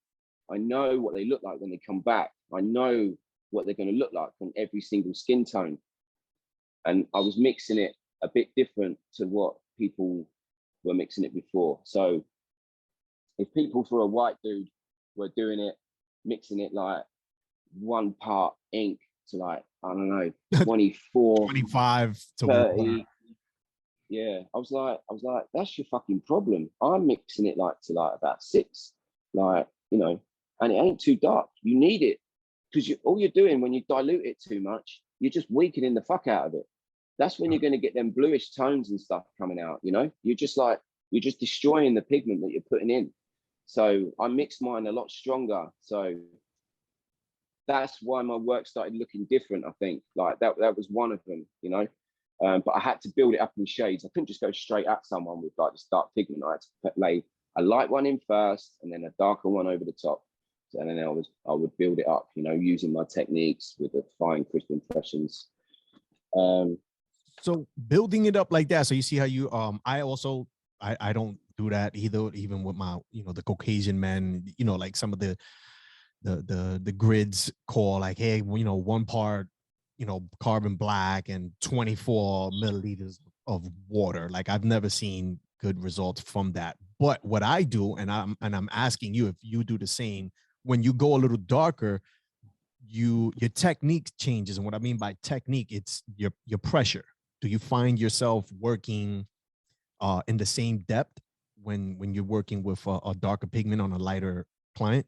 what they look like when they come back. I know what they're going to look like on every single skin tone. And I was mixing it a bit different to what people were mixing it before. So if people for a white dude were doing it, mixing it like 1 part ink to like, I don't know, 24, 25 to 30. Yeah, I was like, that's your fucking problem. I'm mixing it like to like about 6, like, you know, and it ain't too dark. You need it because all you're doing when you dilute it too much, you're just weakening the fuck out of it. That's when you're going to get them bluish tones and stuff coming out. You know, you're just destroying the pigment that you're putting in. So I mixed mine a lot stronger. So that's why my work started looking different. I think like that was one of them, you know. But I had to build it up in shades. I couldn't just go straight at someone with like this dark pigment. I had to lay a light one in first and then a darker one over the top. And then I would build it up, you know, using my techniques with the fine crisp impressions. So building it up like that. So you see how you I don't do that either, even with my, you know, the Caucasian men, you know, like some of the grids call like, hey, you know, 1 part, you know, carbon black and 24 milliliters of water. Like I've never seen good results from that. But what I do, and I'm asking you if you do the same, when you go a little darker, your technique changes. And what I mean by technique, it's your pressure. Do you find yourself working in the same depth when you're working with a darker pigment on a lighter client?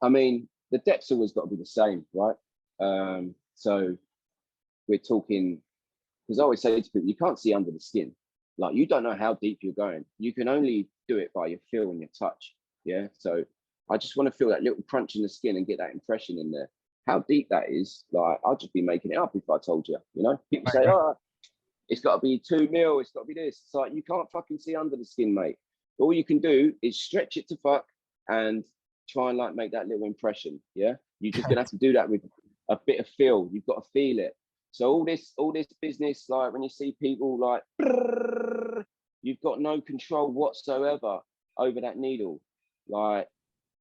I mean, the depth's always got to be the same, right? So we're talking, because I always say to people, you can't see under the skin. Like you don't know how deep you're going. You can only do it by your feel and your touch. Yeah. So I just want to feel that little crunch in the skin and get that impression in there. How deep that is, like I'll just be making it up if I told you, you know. People say, oh, it's got to be 2 mil, it's got to be this. It's like you can't fucking see under the skin, mate. All you can do is stretch it to fuck and try and like make that little impression. Yeah. You're just gonna have to do that with a bit of feel. You've got to feel it. So all this business, like when you see people like, you've got no control whatsoever over that needle. Like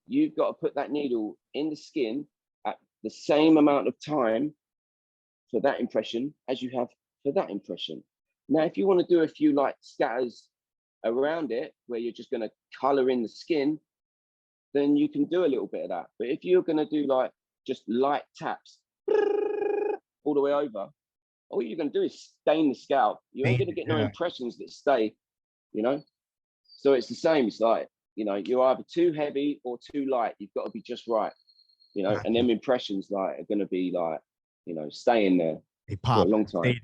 you've got to put that needle in the skin at the same amount of time for that impression as you have for that impression. Now, if you want to do a few like scatters around it where you're just going to color in the skin, then you can do a little bit of that. But if you're going to do like just light taps all the way over, all you're going to do is stain the scalp. You ain't going to get no impressions that stay, you know? So it's the same. It's like, you know, you're either too heavy or too light. You've got to be just right, you know? And them impressions like are going to be like, you know, staying there for a long time.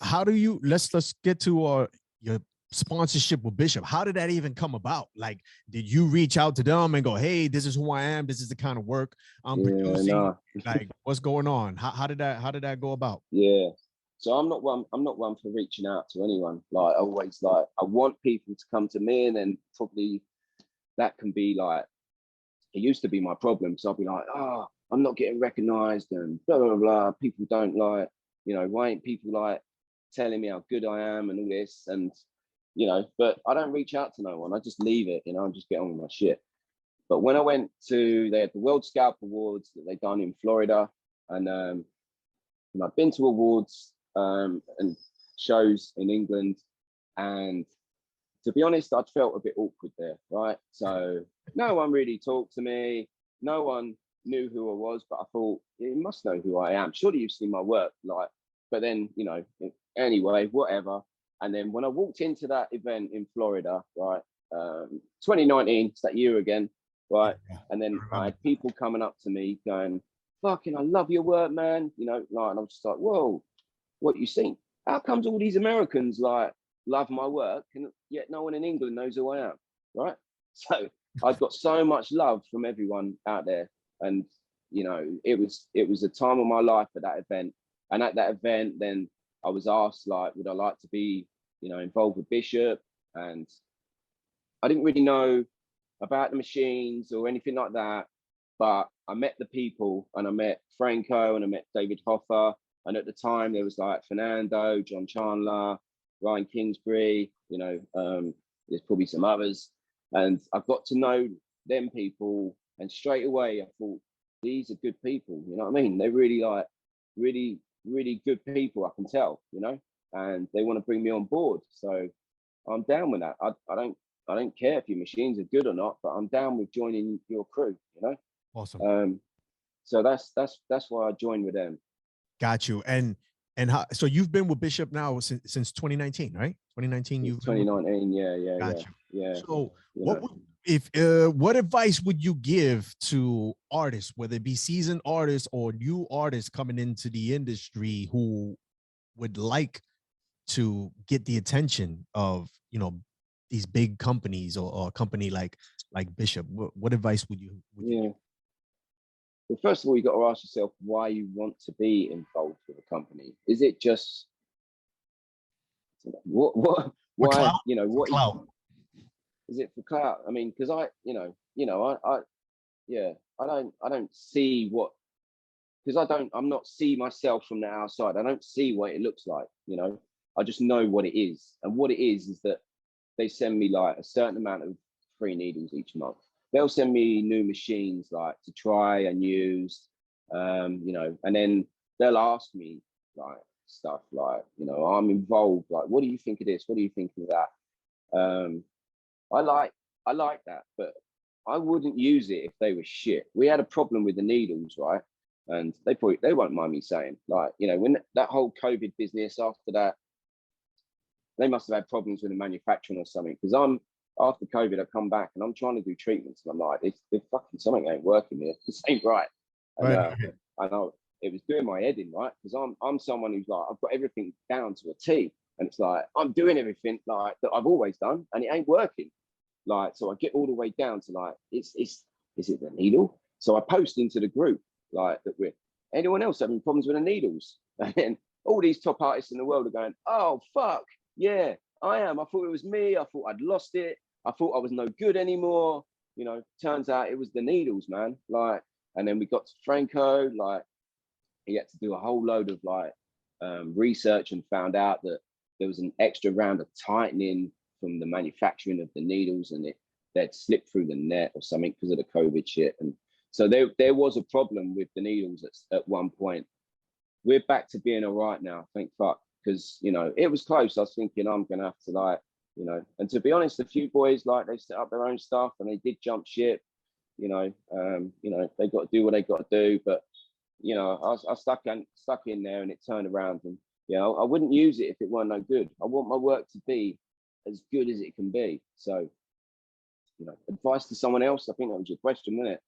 How do you, let's get to your sponsorship with Bishop. How did that even come about? Like, did you reach out to them and go, hey, this is who I am, this is the kind of work I'm producing? Nah. Like, what's going on? How did that go about? Yeah. So I'm not one for reaching out to anyone. Like always, like I want people to come to me, and then probably that can be like, it used to be my problem. So I'll be like, oh, I'm not getting recognized and blah, blah, blah. People don't like, you know, why ain't people like telling me how good I am and all this? And, you know, but I don't reach out to no one. I just leave it, you know, and just get on with my shit. But when I went to, they had the World Scalp Awards that they done in Florida. And I've been to awards and shows in England. And to be honest, I'd felt a bit awkward there, right? So no one really talked to me. No one knew who I was, but I thought, you must know who I am. Surely you've seen my work. Like, but then, you know, anyway, whatever. And then when I walked into that event in Florida, right, 2019, it's that year again, right? And then I had people coming up to me going, fucking, I love your work, man. You know, like, and I was just like, whoa, what you think? How comes all these Americans like love my work and yet no one in England knows who I am, right? So I've got so much love from everyone out there. And, you know, it was a time of my life at that event. And at that event, then I was asked, like, would I like to be, you know, involved with Bishop? And I didn't really know about the machines or anything like that. But I met the people, and I met Franco, and I met David Hoffer. And at the time, there was like Fernando, John Chandler, Ryan Kingsbury, you know, there's probably some others. And I got to know them people. And straight away, I thought, these are good people. You know what I mean? They're really like, really, really good people, I can tell, you know, and they want to bring me on board. So I'm down with that. I don't care if your machines are good or not, but I'm down with joining your crew, you know? Awesome. So that's why I joined with them. Got you. And And how, so you've been with Bishop now since 2019, right? 2019. You've 2019. Gotcha. Yeah. So You what know. what advice would you give to artists, whether it be seasoned artists or new artists coming into the industry who would like to get the attention of, you know, these big companies, or a company like Bishop? What advice would you give? Well, first of all, you got to ask yourself why you want to be involved with a company. Is it just For why, clout? you know, For clout. is it for clout? I mean, because I don't see what, because I'm not see myself from the outside. I don't see what it looks like, you know. I just know what it is. And what it is that they send me like a certain amount of free needles each month. They'll send me new machines like to try and use, you know, and then they'll ask me like stuff like, you know, I'm involved. Like, what do you think of this? What do you think of that? I like that, but I wouldn't use it if they were shit. We had a problem with the needles, right? And they won't mind me saying, like, you know, when that whole COVID business after that, they must have had problems with the manufacturing or something. Because after COVID, I come back and I'm trying to do treatments, and I'm like, it's fucking something ain't working here. This ain't right. And I know it was doing my head in, right? Because I'm someone who's like, I've got everything down to a T, and it's like I'm doing everything like that I've always done, and it ain't working. Like, so I get all the way down to like, is it the needle? So I post into the group like that we're anyone else having problems with the needles, and then all these top artists in the world are going, oh fuck, yeah, I am. I thought it was me. I thought I'd lost it. I thought I was no good anymore. You know, turns out it was the needles, man. Like, and then we got to Franco, like he had to do a whole load of like research and found out that there was an extra round of tightening from the manufacturing of the needles, and they'd slipped through the net or something because of the COVID shit. And so there was a problem with the needles at one point. We're back to being all right now, thank fuck, because, you know, it was close. I was thinking I'm going to have to like, you know, and to be honest, a few boys, like they set up their own stuff and they did jump ship, you know, they got to do what they got to do. But, you know, I stuck in there, and it turned around, and, you know, I wouldn't use it if it weren't no good. I want my work to be as good as it can be. So, you know, advice to someone else, I think that was your question, wasn't it?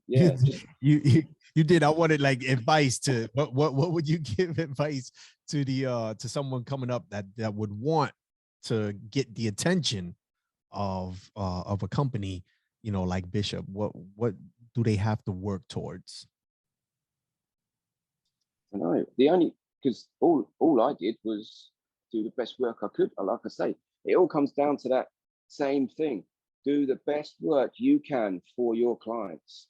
Yeah, just you did. I wanted like advice to what would you give advice to the to someone coming up that would want to get the attention of a company, you know, like Bishop? What do they have to work towards? I know the only, because all I did was do the best work I could. Like I say, it all comes down to that same thing. Do the best work you can for your clients.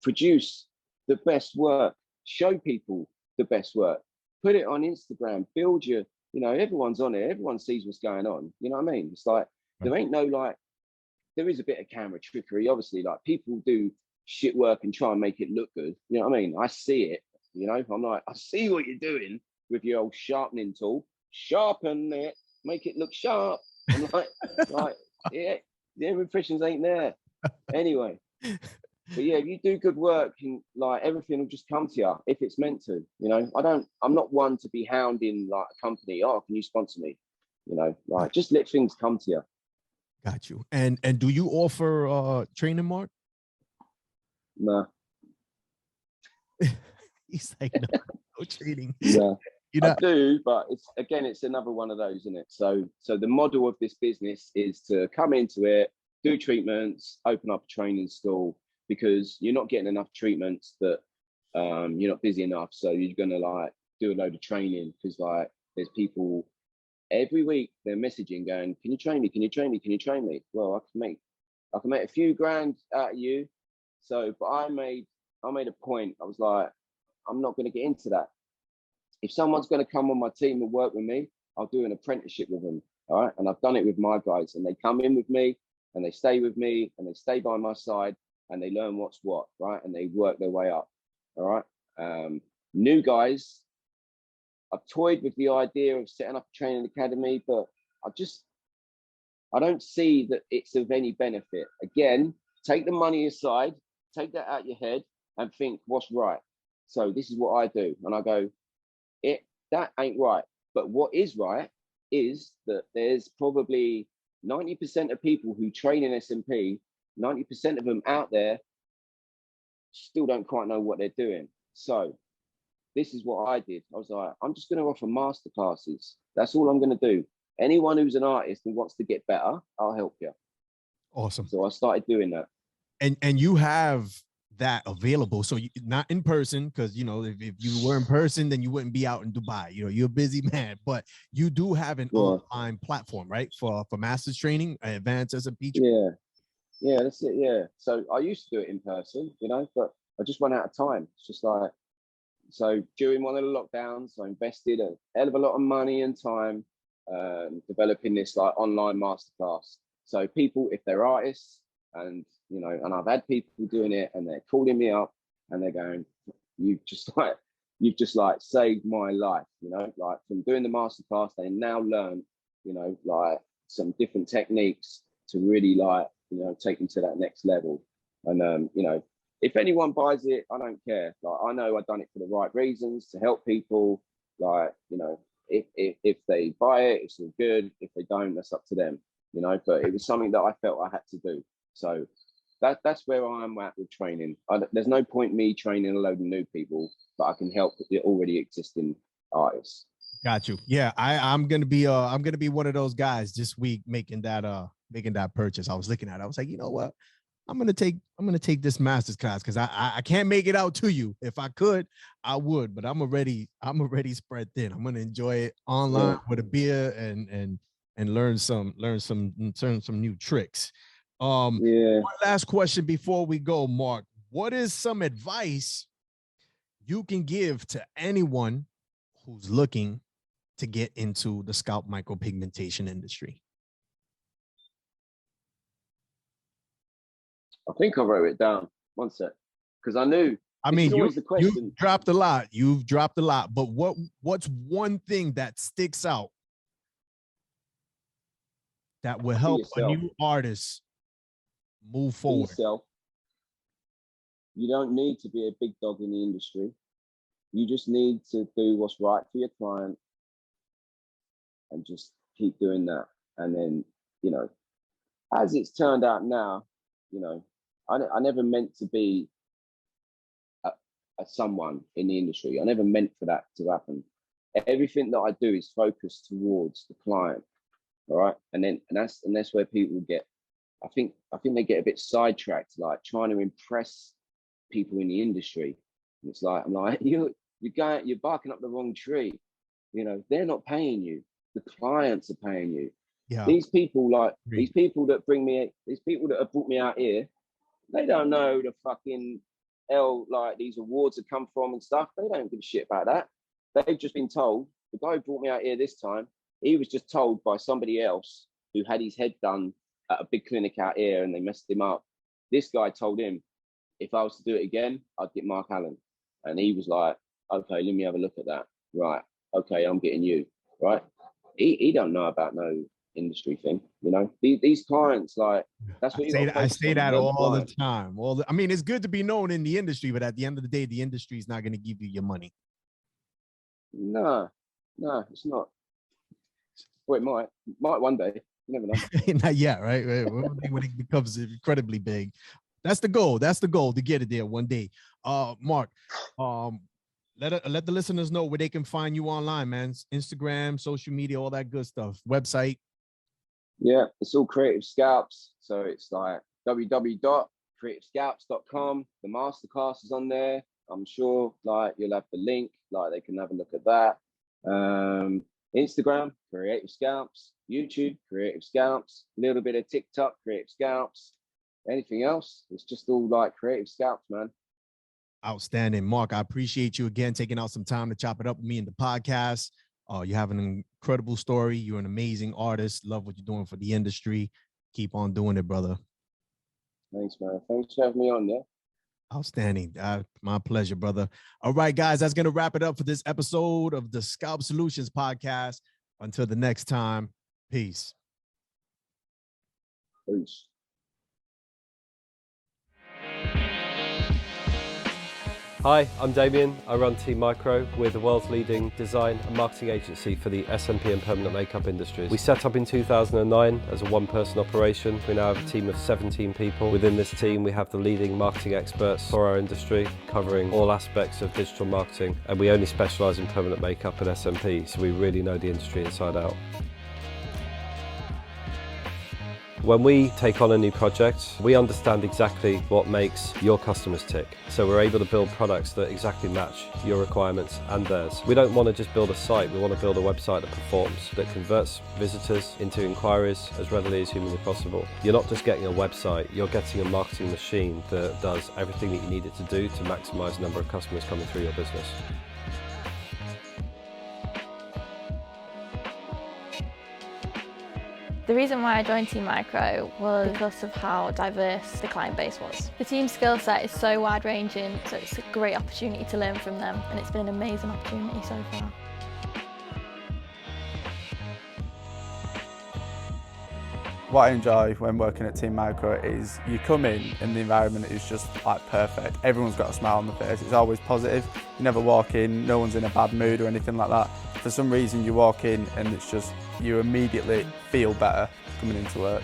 Produce the best work. Show people the best work. Put it on Instagram. Build your, you know, everyone's on it. Everyone sees what's going on. You know what I mean? It's like, there ain't no like, there is a bit of camera trickery. Obviously, like people do shit work and try and make it look good. You know what I mean? I see it. You know, I'm like, I see what you're doing with your old sharpening tool. Sharpen it, make it look sharp. I'm like, yeah, the impressions ain't there. Anyway, but yeah, if you do good work, and like everything will just come to you if it's meant to. You know, I'm not one to be hounding like a company. Oh, can you sponsor me? You know, like just let things come to you. Got you. And do you offer training, Mark? Nah. He's like, no training. Yeah. I do, but it's another one of those, isn't it? So the model of this business is to come into it, do treatments, open up a training school, because you're not getting enough treatments that you're not busy enough. So you're gonna like do a load of training, because like there's people every week they're messaging going, can you train me? Can you train me? Can you train me? Well, I can make a few grand out of you. So, but I made a point. I was like, I'm not going to get into that. If someone's going to come on my team and work with me, I'll do an apprenticeship with them. All right. And I've done it with my guys, and they come in with me and they stay with me and they stay by my side and they learn what's what. Right. And they work their way up. All right. New guys, I've toyed with the idea of setting up a training academy, but I don't see that it's of any benefit. Again, take the money aside, take that out your head and think what's right. So this is what I do. And I go, that ain't right. But what is right is that there's probably 90% of people who train in SMP, 90% of them out there still don't quite know what they're doing. So this is what I did. I was like, I'm just going to offer masterclasses. That's all I'm going to do. Anyone who's an artist and wants to get better, I'll help you. Awesome. So I started doing that. And you have that available. So you, not in person, because you know, if you were in person, then you wouldn't be out in Dubai. You know, you're a busy man, but you do have an online platform, right? For masters training, advanced SMP. Yeah, that's it. Yeah. So I used to do it in person, you know, but I just ran out of time. It's just like, so during one of the lockdowns, I invested a hell of a lot of money and time developing this like online masterclass. So people, if they're artists, and you know, and I've had people doing it, and they're calling me up, and they're going, you've just like saved my life, you know, like from doing the masterclass, they now learn, you know, like some different techniques to really like, you know, take them to that next level. And you know, if anyone buys it, I don't care. Like, I know I've done it for the right reasons, to help people. Like, you know, if they buy it, it's all good. If they don't, that's up to them, you know. But it was something that I felt I had to do. So that's where I am at with training. There's no point me training a load of new people, but I can help the already existing artists. Got you. Yeah, I'm gonna be one of those guys this week making that purchase. I was looking at it. I was like, you know what? I'm gonna take this master's class because I can't make it out to you. If I could, I would, but I'm already spread thin. I'm gonna enjoy it online with a beer and learn some new tricks. One last question before we go, Mark. What is some advice you can give to anyone who's looking to get into the scalp micropigmentation industry? I think I wrote it down. One sec, because I knew. I mean, you dropped a lot. You've dropped a lot, but what's one thing that sticks out that will help a new artist move forward? Be yourself. You don't need to be a big dog in the industry. You just need to do what's right for your client and just keep doing that. And then, you know, as it's turned out now, you know, I never meant to be a someone in the industry. I never meant for that to happen. Everything that I do is focused towards the client. All right. And that's where people get, I think they get a bit sidetracked, like trying to impress people in the industry. And it's like, I'm like, you're barking up the wrong tree. You know, they're not paying you. The clients are paying you. Yeah. These people that have brought me out here, they don't know the fucking hell like these awards have come from and stuff. They don't give a shit about that. They've just been told. The guy who brought me out here this time, he was just told by somebody else who had his head done at a big clinic out here and they messed him up. This guy told him, if I was to do it again, I'd get Marc Allen. And he was like, okay, let me have a look at that. Right. Okay, I'm getting you. Right. He don't know about no industry thing, you know. These clients, like, that's what I say that all the time. I mean, it's good to be known in the industry, but at the end of the day, the industry is not going to give you your money. No, it's not. Well, it might one day. You never know. Not yet, right? When it becomes incredibly big, that's the goal. That's the goal, to get it there one day. Mark, let the listeners know where they can find you online, man. Instagram, social media, all that good stuff. Website. Yeah, it's all Creative Scalps. So it's like www.creativescalps.com. The masterclass is on there. I'm sure like you'll have the link, like they can have a look at that. Instagram, Creative Scalps. YouTube, Creative Scalps. A little bit of TikTok, Creative Scalps. Anything else? It's just all like Creative Scalps, man. Outstanding. Mark, I appreciate you again taking out some time to chop it up with me in the podcast. You have an incredible story. You're an amazing artist. Love what you're doing for the industry. Keep on doing it, brother. Thanks, man. Thanks for having me on there. Outstanding. My pleasure, brother. All right, guys, that's going to wrap it up for this episode of the Scalp Solutions podcast. Until the next time, peace. Peace. Hi, I'm Damien. I run Team Micro. We're the world's leading design and marketing agency for the SMP and permanent makeup industries. We set up in 2009 as a one-person operation. We now have a team of 17 people. Within this team, we have the leading marketing experts for our industry, covering all aspects of digital marketing. And we only specialise in permanent makeup and SMP, so we really know the industry inside out. When we take on a new project, we understand exactly what makes your customers tick. So we're able to build products that exactly match your requirements and theirs. We don't want to just build a site, we want to build a website that performs, that converts visitors into inquiries as readily as humanly possible. You're not just getting a website, you're getting a marketing machine that does everything that you need it to do to maximise the number of customers coming through your business. The reason why I joined Team Micro was because of how diverse the client base was. The team skill set is so wide-ranging, so it's a great opportunity to learn from them, and it's been an amazing opportunity so far. What I enjoy when working at Team Micro is you come in and the environment is just like perfect. Everyone's got a smile on the face, it's always positive. You never walk in, no one's in a bad mood or anything like that. For some reason you walk in and it's just, you immediately feel better coming into work.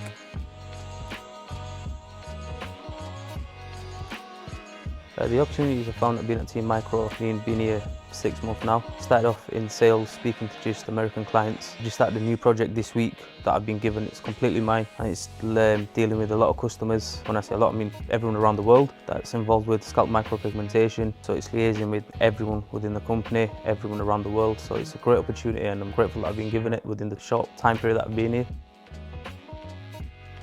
The opportunities I found at being at Team Micro, being here 6 months now. Started off in sales, speaking to just American clients. Just started a new project this week that I've been given. It's completely mine, and it's dealing with a lot of customers. When I say a lot, I mean everyone around the world that's involved with scalp micropigmentation. So it's liaising with everyone within the company, everyone around the world. So it's a great opportunity, and I'm grateful that I've been given it within the short time period that I've been here.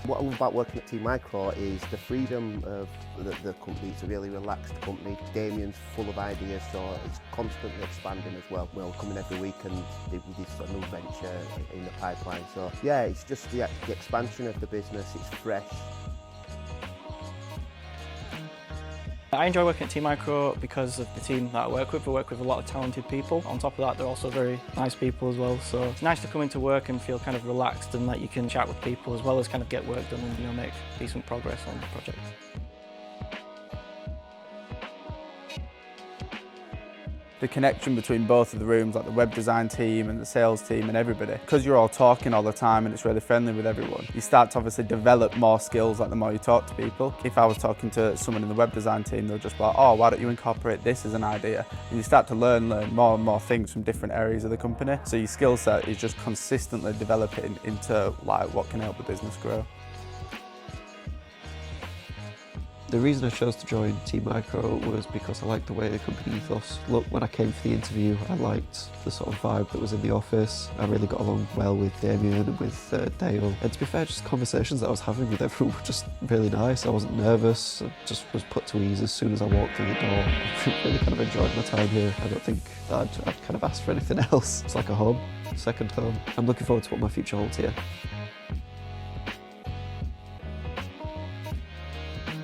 What I love about working at Team Micro is the freedom of the company. It's a really relaxed company. Damien's full of ideas, so it's constantly expanding as well. We'll come in every week and with this sort of new venture in the pipeline. So yeah, it's just the expansion of the business. It's fresh. I enjoy working at Team Micro because of the team that I work with. I work with a lot of talented people. On top of that, they're also very nice people as well. So it's nice to come into work and feel kind of relaxed and that you can chat with people as well as kind of get work done and make decent progress on the project. The connection between both of the rooms, like the web design team and the sales team and everybody, because you're all talking all the time and it's really friendly with everyone, you start to obviously develop more skills like the more you talk to people. If I was talking to someone in the web design team, they'll just be like, oh, why don't you incorporate this as an idea? And you start to learn more and more things from different areas of the company. So your skill set is just consistently developing into like what can help the business grow. The reason I chose to join Team Micro was because I liked the way the company ethos looked. When I came for the interview, I liked the sort of vibe that was in the office. I really got along well with Damien and with Dale. And to be fair, just conversations that I was having with everyone were just really nice. I wasn't nervous, I just was put to ease as soon as I walked through the door. I really kind of enjoyed my time here. I don't think that I'd kind of asked for anything else. It's like a home, second home. I'm looking forward to what my future holds here.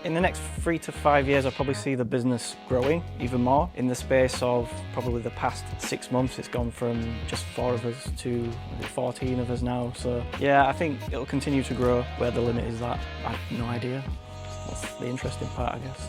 In the next 3 to 5 years, I'll probably see the business growing even more. In the space of probably the past 6 months, it's gone from just 4 of us to 14 of us now. So yeah, I think it'll continue to grow. Where the limit is that, I have no idea. That's the interesting part, I guess.